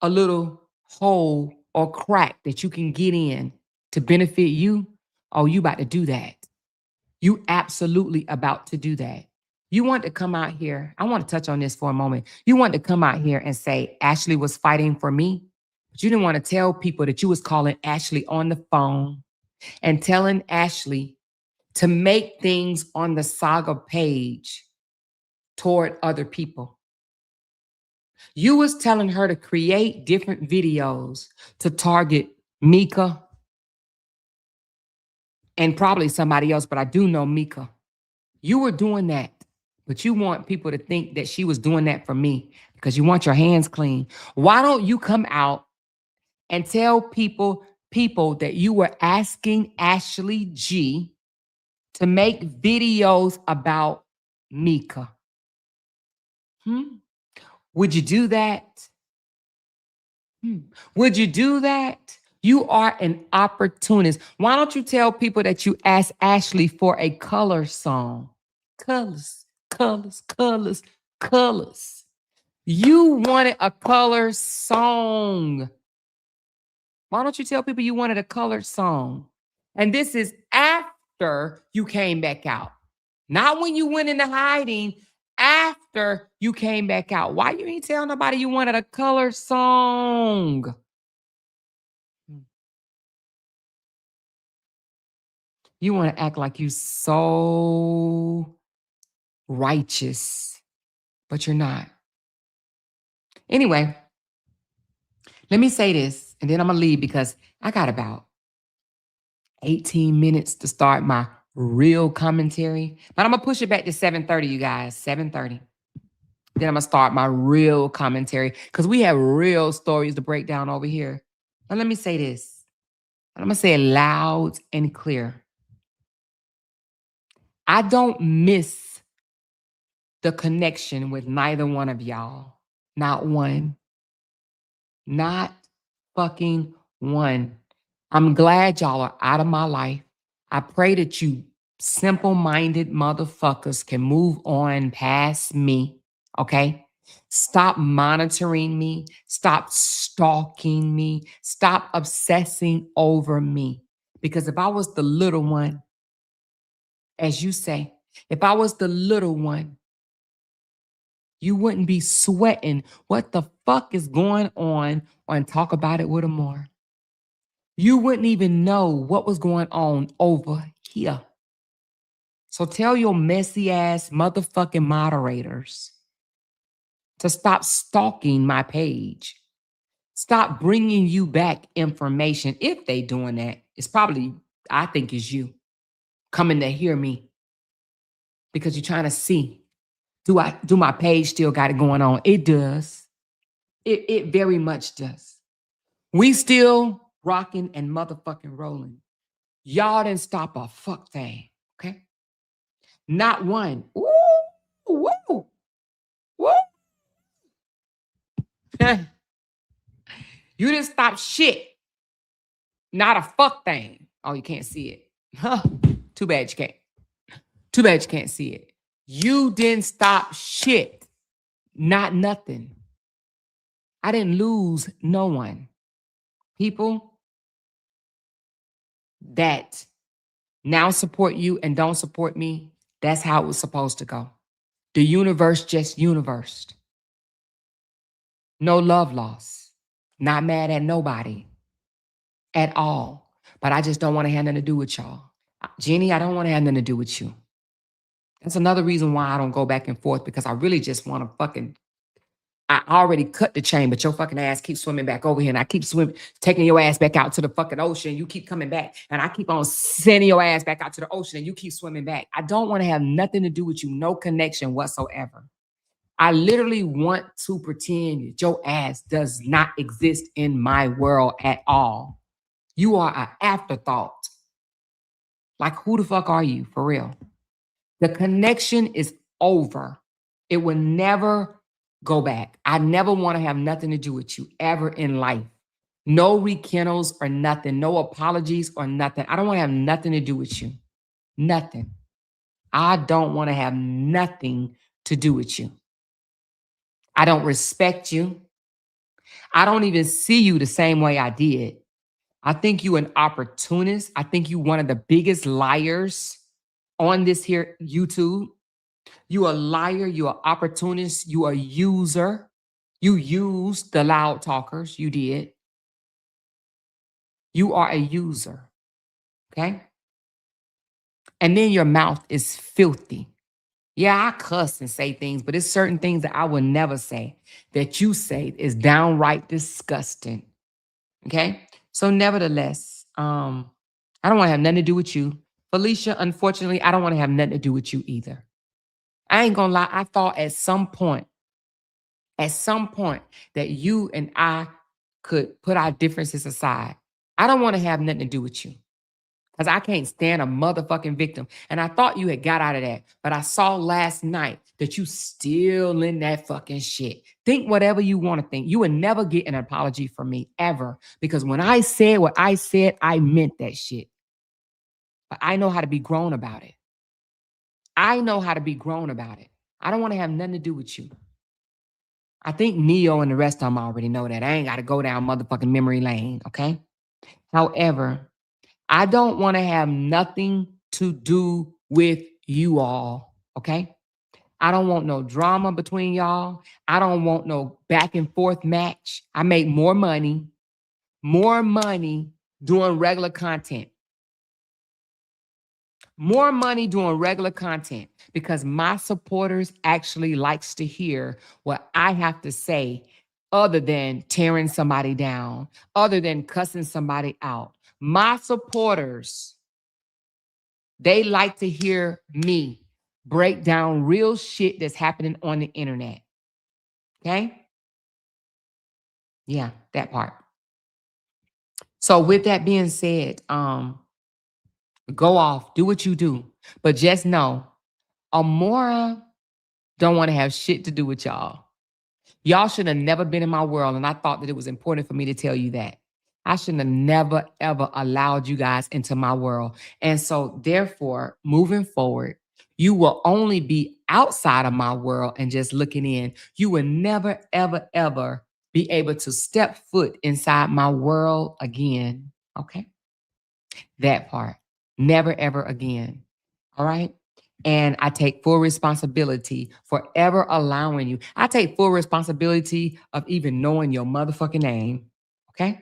a little hole or crack that you can get in to benefit you, oh, you about to do that. You absolutely about to do that. You want to come out here. I want to touch on this for a moment. You want to come out here and say, Ashley was fighting for me, but you didn't want to tell people that you was calling Ashley on the phone and telling Ashley to make things on the Saga page toward other people. You was telling her to create different videos to target Mika and probably somebody else, but I do know Mika. You were doing that, but you want people to think that she was doing that for me because you want your hands clean. Why don't you come out and tell people that you were asking Ashley G to make videos about Mika? Would you do that? Would you do that? You are an opportunist. Why don't you tell people that you asked Ashley for a color song? Colors, colors, colors, colors. You wanted a color song. Why don't you tell people you wanted a colored song? And this is after you came back out. Not when you went into hiding, after you came back out. Why you ain't tell nobody you wanted a color song? You want to act like you so righteous, but you're not. Anyway, let me say this, and then I'm going to leave because I got about 18 minutes to start my real commentary. But I'm going to push it back to 7:30, you guys, 7:30. Then I'm going to start my real commentary because we have real stories to break down over here. Now, let me say this. I'm gonna say it loud and clear. I don't miss the connection with neither one of y'all. Not one. Not fucking one. I'm glad y'all are out of my life. I pray that you simple-minded motherfuckers can move on past me, okay? Stop monitoring me. Stop stalking me. Stop obsessing over me. Because if I was the little one, as you say, if I was the little one, you wouldn't be sweating what the fuck is going on Talk About It with Amor. You wouldn't even know what was going on over here. So tell your messy ass motherfucking moderators to stop stalking my page. Stop bringing you back information. If they doing that, it's probably, I think it's you coming to hear me because you're trying to see, do my page still got it going on? It does. It very much does. We still rocking and motherfucking rolling. Y'all didn't stop a fuck thing, okay? Not one. Woo, woo, woo. You didn't stop shit. Not a fuck thing. Oh, you can't see it. Huh. Too bad you can't. Too bad you can't see it. You didn't stop shit. Not nothing. I didn't lose no one. People that now support you and don't support me, that's how it was supposed to go. The universe just universed. No love loss. Not mad at nobody at all. But I just don't want to have nothing to do with y'all. Jeanie, I don't want to have nothing to do with you. That's another reason why I don't go back and forth, because I really just want to fucking, I already cut the chain, but your fucking ass keeps swimming back over here, and I keep taking your ass back out to the fucking ocean. You keep coming back, and I keep on sending your ass back out to the ocean, and you keep swimming back. I don't want to have nothing to do with you, no connection whatsoever. I literally want to pretend that your ass does not exist in my world at all. You are an afterthought. Like, who the fuck are you, for real? The connection is over. It will never go back. I never want to have nothing to do with you ever in life. No rekindles or nothing. No apologies or nothing. I don't want to have nothing to do with you. Nothing. I don't want to have nothing to do with you. I don't respect you. I don't even see you the same way I did. I think you an opportunist. I think you one of the biggest liars on this here YouTube. You a liar. You an opportunist. You a user. You used the LOUDTalkerz. You did. You are a user. Okay? And then your mouth is filthy. Yeah, I cuss and say things, but it's certain things that I will never say that you say is downright disgusting. Okay? So nevertheless, I don't want to have nothing to do with you. Felicia, unfortunately, I don't want to have nothing to do with you either. I ain't gonna lie, I thought at some point that you and I could put our differences aside. I don't want to have nothing to do with you, because I can't stand a motherfucking victim. And I thought you had got out of that, but I saw last night that you still in that fucking shit. Think whatever you want to think. You would never get an apology from me, ever. Because when I said what I said, I meant that shit. But I know how to be grown about it. I know how to be grown about it. I don't want to have nothing to do with you. I think Neo and the rest of them already know that. I ain't got to go down motherfucking memory lane, okay? However, I don't want to have nothing to do with you all, okay? I don't want no drama between y'all. I don't want no back and forth match. I make more money doing regular content. More money doing regular content, because my supporters actually likes to hear what I have to say, other than tearing somebody down, other than cussing somebody out. My supporters, they like to hear me break down real shit that's happening on the internet. Okay? Yeah, that part. So with that being said, go off, do what you do. But just know, Amora don't want to have shit to do with y'all. Y'all should have never been in my world, and I thought that it was important for me to tell you that. I shouldn't have never, ever allowed you guys into my world. And so, therefore, moving forward, you will only be outside of my world and just looking in. You will never, ever, ever be able to step foot inside my world again. Okay? That part. Never, ever again. All right? And I take full responsibility for ever allowing you. I take full responsibility of even knowing your motherfucking name. Okay?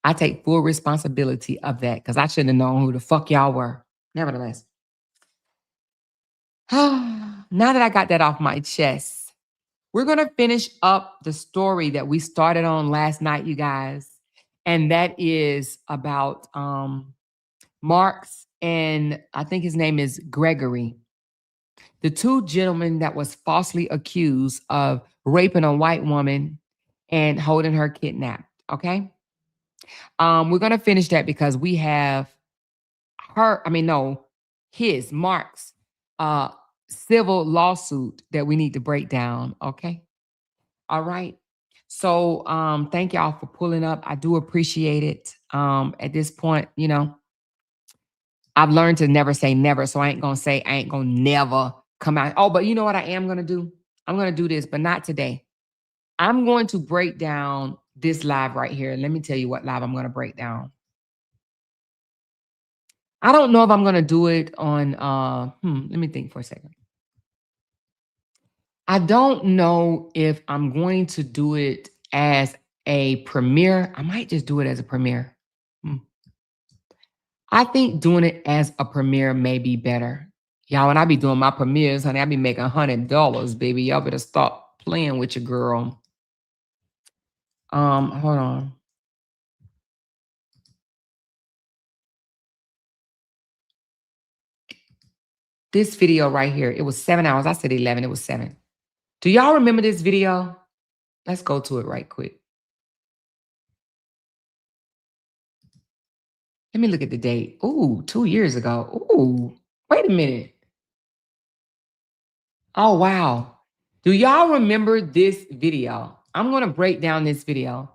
I take full responsibility of that because I shouldn't have known who the fuck y'all were. Nevertheless. Now that I got that off my chest, we're going to finish up the story that we started on last night, you guys. And that is about Marks and I think his name is Gregory. The two gentlemen that was falsely accused of raping a white woman and holding her kidnapped. Okay. We're going to finish that because we have his Mark's civil lawsuit that we need to break down. Okay. All right. So thank y'all for pulling up. I do appreciate it. At this point, I've learned to never say never. So I ain't going to never come out. Oh, but you know what I am going to do? I'm going to do this, but not today. I'm going to break down this live right here. Let me tell you what live I'm going to break down. I don't know if I'm going to do it on, let me think for a second. I don't know if I'm going to do it as a premiere. I might just do it as a premiere. I think doing it as a premiere may be better. Y'all, when I be doing my premieres, honey, I be making $100, baby. Y'all better stop playing with your girl. Hold on. This video right here, it was 7 hours. I said 11, it was 7. Do y'all remember this video? Let's go to it right quick. Let me look at the date. Ooh, 2 years ago. Ooh, wait a minute. Oh, wow. Do y'all remember this video? I'm going to break down this video.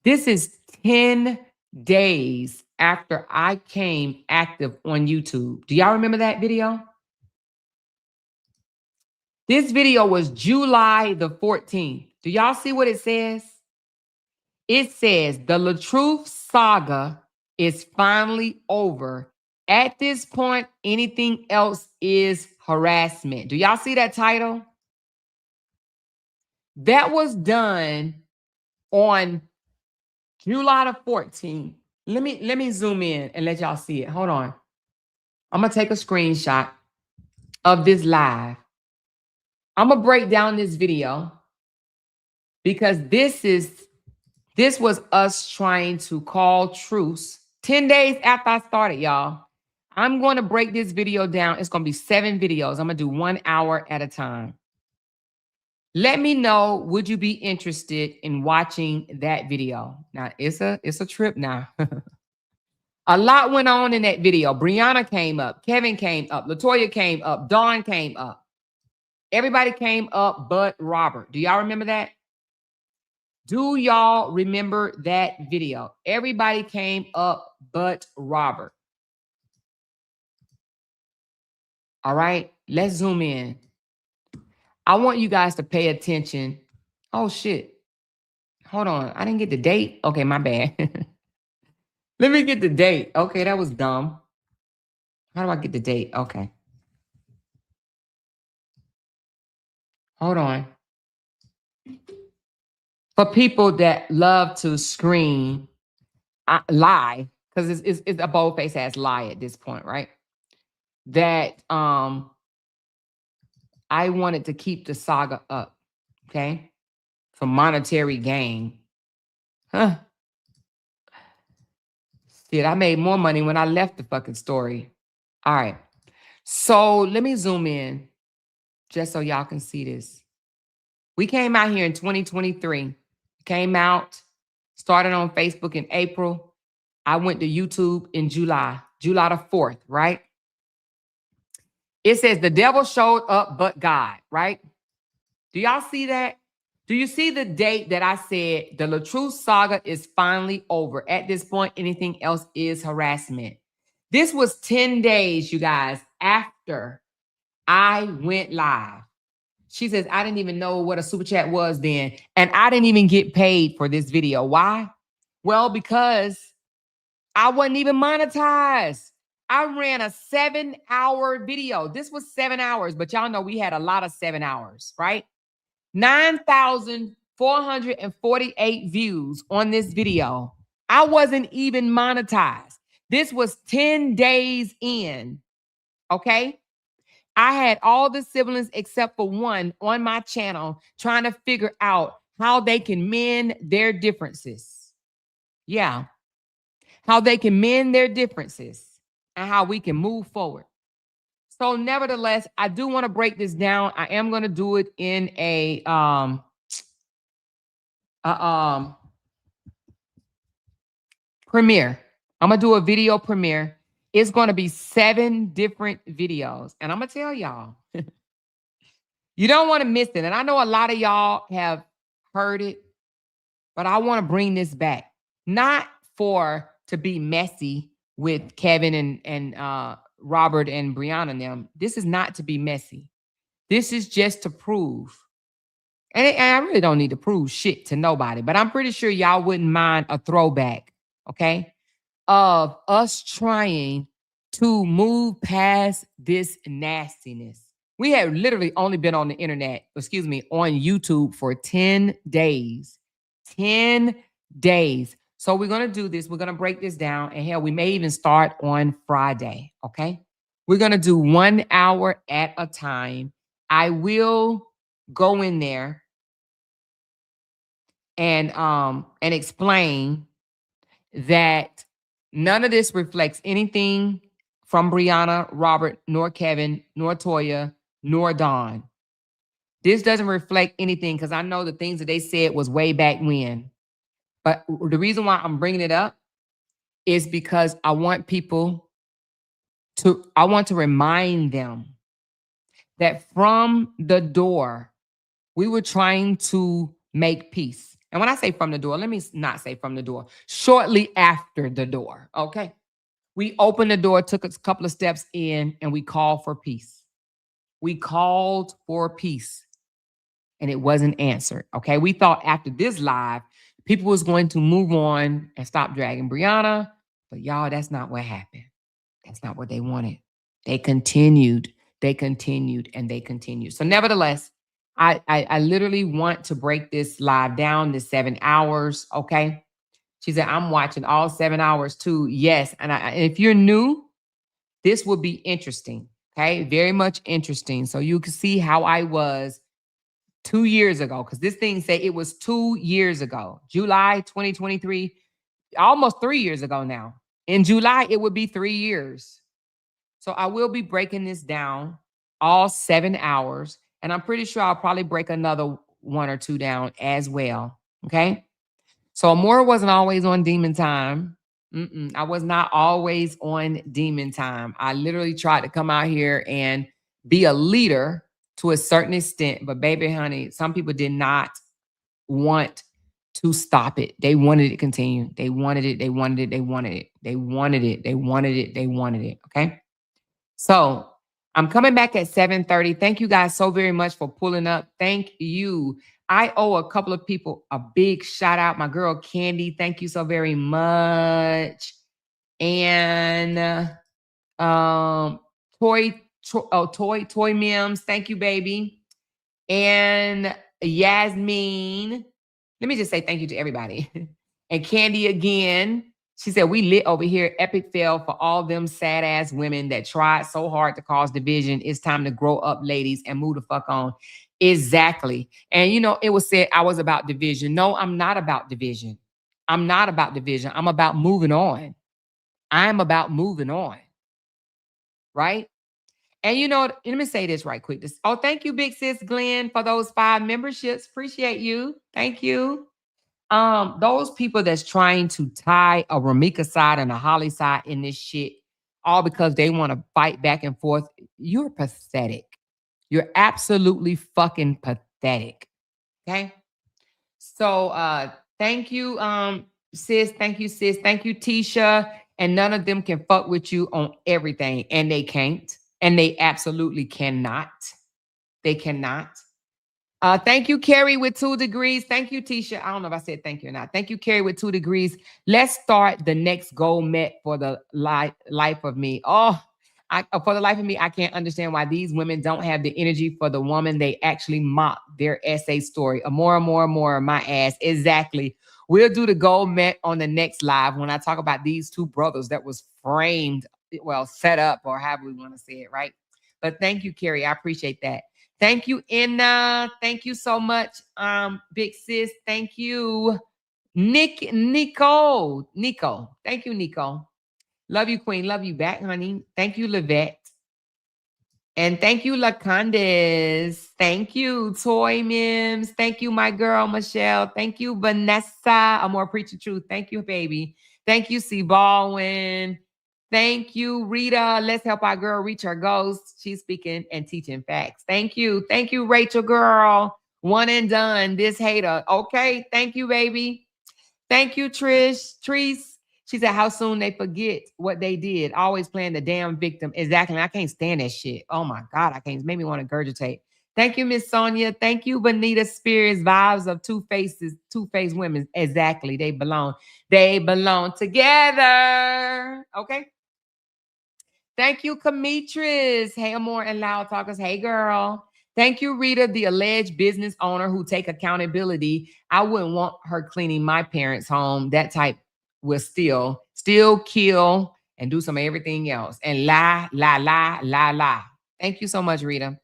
This is 10 days after I came active on YouTube. Do y'all remember that video? This video was July the 14th. Do y'all see what it says? It says the LaTruth saga is finally over. At this point, anything else is harassment. Do y'all see that title? That was done on July the 14th. Let me zoom in and let y'all see it. Hold on. I'm going to take a screenshot of this live. I'm going to break down this video because this was us trying to call truce 10 days after I started, y'all. I'm going to break this video down. It's going to be 7 videos. I'm going to do 1 hour at a time. Let me know, would you be interested in watching that video? Now, it's a trip now. A lot went on in that video. Brianna came up. Kevin came up. LaToya came up. Dawn came up. Everybody came up but Robert. Do y'all remember that? Do y'all remember that video? Everybody came up but Robert. All right, let's zoom in. I want you guys to pay attention. Oh, shit. Hold on. I didn't get the date. Okay, my bad. Let me get the date. Okay, that was dumb. How do I get the date? Okay. Hold on. For people that love to scream, lie, because it's a bold-faced ass lie at this point, right? That I wanted to keep the saga up, okay? For monetary gain. Huh. Shit, I made more money when I left the fucking story. All right. So let me zoom in just so y'all can see this. We came out here in 2023. Came out, started on Facebook in April. I went to YouTube in July the 4th, right? It says the devil showed up but God, right? Do y'all see that? Do you see the date that I said the LaTruth saga is finally over? At this point, anything else is harassment. This was 10 days, you guys, after I went live. She says, I didn't even know what a super chat was then. And I didn't even get paid for this video. Why? Well, because I wasn't even monetized. I ran a 7-hour video. This was 7 hours, but y'all know we had a lot of 7 hours, right? 9,448 views on this video. I wasn't even monetized. This was 10 days in, okay? I had all the siblings except for one on my channel trying to figure out how they can mend their differences. Yeah, how they can mend their differences and how we can move forward. So nevertheless, I do want to break this down. I am going to do it in a premiere. I'm going to do a video premiere. It's going to be 7 different videos. And I'm going to tell y'all, you don't want to miss it. And I know a lot of y'all have heard it, but I want to bring this back. Not to be messy with Kevin and Robert and Brianna and them. This is not to be messy. This is just to prove. And I really don't need to prove shit to nobody, but I'm pretty sure y'all wouldn't mind a throwback, okay, of us trying to move past this nastiness. We had literally only been on the internet, on YouTube for 10 days. 10 days. So we're going to do this. We're going to break this down. And hell, we may even start on Friday, okay? We're going to do 1 hour at a time. I will go in there and explain that none of this reflects anything from Brianna, Robert, nor Kevin, nor Toya, nor Dawn. This doesn't reflect anything because I know the things that they said was way back when. But the reason why I'm bringing it up is because I want to remind them that from the door, we were trying to make peace. And when I say from the door, let me not say from the door, shortly after the door, okay? We opened the door, took a couple of steps in, and we called for peace. We called for peace, and it wasn't answered, okay? We thought after this live, people was going to move on and stop dragging Brianna, but y'all, that's not what happened. That's not what they wanted. They continued, and they continued. So nevertheless, I literally want to break this live down to 7 hours, okay? She said, I'm watching all 7 hours too. Yes, and if you're new, this will be interesting, okay? Very much interesting. So you can see how I was 2 years ago, because this thing said it was 2 years ago, July 2023, almost 3 years ago now. In July, it would be 3 years. So I will be breaking this down all 7 hours, and I'm pretty sure I'll probably break another 1 or 2 down as well, okay? So Amora wasn't always on demon time. I was not always on demon time. I literally tried to come out here and be a leader to a certain extent, but baby, honey, some people did not want to stop it. They wanted it to continue. They wanted it. They wanted it. They wanted it. They wanted it. They wanted it. They wanted it. Okay. So I'm coming back at 7:30. Thank you guys so very much for pulling up. Thank you. I owe a couple of people a big shout out. My girl Candy, thank you so very much. And Toy Mims, thank you, baby. And Yasmin, let me just say thank you to everybody. And Candy again. She said, we lit over here. Epic fail for all them sad ass women that tried so hard to cause division. It's time to grow up, ladies, and move the fuck on. Exactly. And you know, it was said I was about division. No, I'm not about division. I'm not about division. I'm about moving on. I'm about moving on. Right? And you know, let me say this right quick. Thank you, Big Sis Glenn, for those 5 memberships. Appreciate you. Thank you. those people that's trying to tie a Ramika side and a Holly side in this shit, all because they want to fight back and forth, you're pathetic. You're absolutely fucking pathetic. Okay? So thank you, sis. Thank you, sis. Thank you, Tisha. And none of them can fuck with you on everything. And they can't. And they absolutely cannot. They cannot. Thank you, Carrie, with 2 degrees. Thank you, Tisha. I don't know if I said thank you or not. Thank you, Carrie, with 2 degrees. Let's start the next goal met for the life of me. For the life of me, I can't understand why these women don't have the energy for the woman they actually mock their essay story. More, my ass. Exactly. We'll do the goal met on the next live when I talk about these 2 brothers that was framed, well, set up, or however we want to say it, right? But thank you, Carrie. I appreciate that. Thank you, Inna. Thank you so much, big sis. Thank you, Nico. Thank you, Nico. Love you, Queen. Love you back, honey. Thank you, Livette. And thank you, LaCondes. Thank you, Toy Mims. Thank you, my girl, Michelle. Thank you, Vanessa. I'm more preaching truth. Thank you, baby. Thank you, C. Baldwin. Thank you, Rita. Let's help our girl reach her goals. She's speaking and teaching facts. Thank you. Thank you, Rachel, girl. One and done. This hater. Okay. Thank you, baby. Thank you, Trish. Treese. She said, how soon they forget what they did. Always playing the damn victim. Exactly. I can't stand that shit. Oh, my God. I can't. It made me want to regurgitate. Thank you, Miss Sonia. Thank you, Bonita Spears. Vibes of two-faced women. Exactly. They belong. They belong together. Okay. Thank you, Camitris. Hey, Amor and LOUDTalkerz. Hey, girl. Thank you, Rita, the alleged business owner who take accountability. I wouldn't want her cleaning my parents' home. That type will still kill and do some of everything else. And lie. Thank you so much, Rita.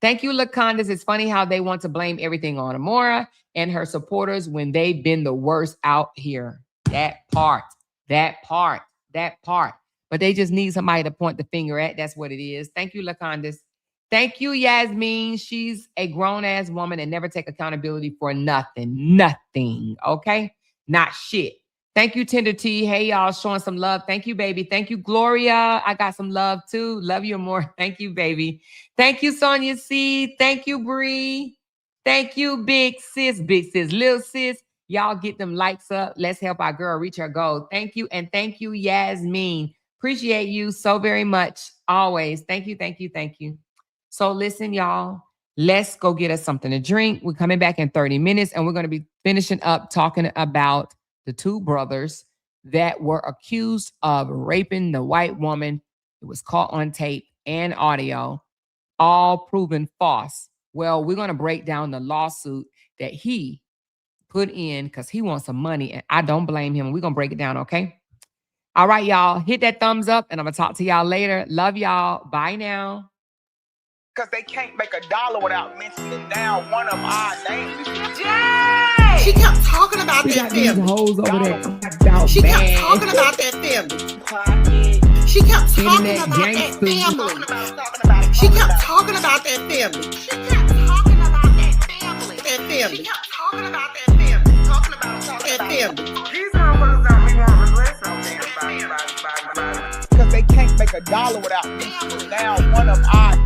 Thank you, LaCondes. It's funny how they want to blame everything on Amora and her supporters when they've been the worst out here. That part. But they just need somebody to point the finger at. That's what it is. Thank you, LaCondes. Thank you, Yasmin. She's a grown-ass woman and never take accountability for nothing. Okay? Not shit. Thank you, Tender T. Hey, y'all, showing some love. Thank you, baby. Thank you, Gloria. I got some love, too. Love you more. Thank you, baby. Thank you, Sonia C. Thank you, Bree. Thank you, big sis, little sis. Y'all get them likes up. Let's help our girl reach her goal. Thank you, and thank you, Yasmin. Appreciate you so very much. Always. Thank you. So listen, y'all. Let's go get us something to drink. We're coming back in 30 minutes, and we're going to be finishing up talking about the 2 brothers that were accused of raping the white woman. It was caught on tape and audio, all proven false. Well, we're going to break down the lawsuit that he put in because he wants some money, and I don't blame him. We're going to break it down, okay? All right, y'all. Hit that thumbs up, and I'm going to talk to y'all later. Love y'all. Bye now. Because they can't make $1 without mentioning down one of our names. Yay! She kept talking about We that got these family. hoes over there. She kept talking about that family. She kept talking Internet about that gangsters. family. She kept talking about that family. She kept talking about that family. That family. She kept talking about that family. Talking about that family. These motherfuckers don't be want to regress on damn body. Because they can't make $1 without mentioning down one of our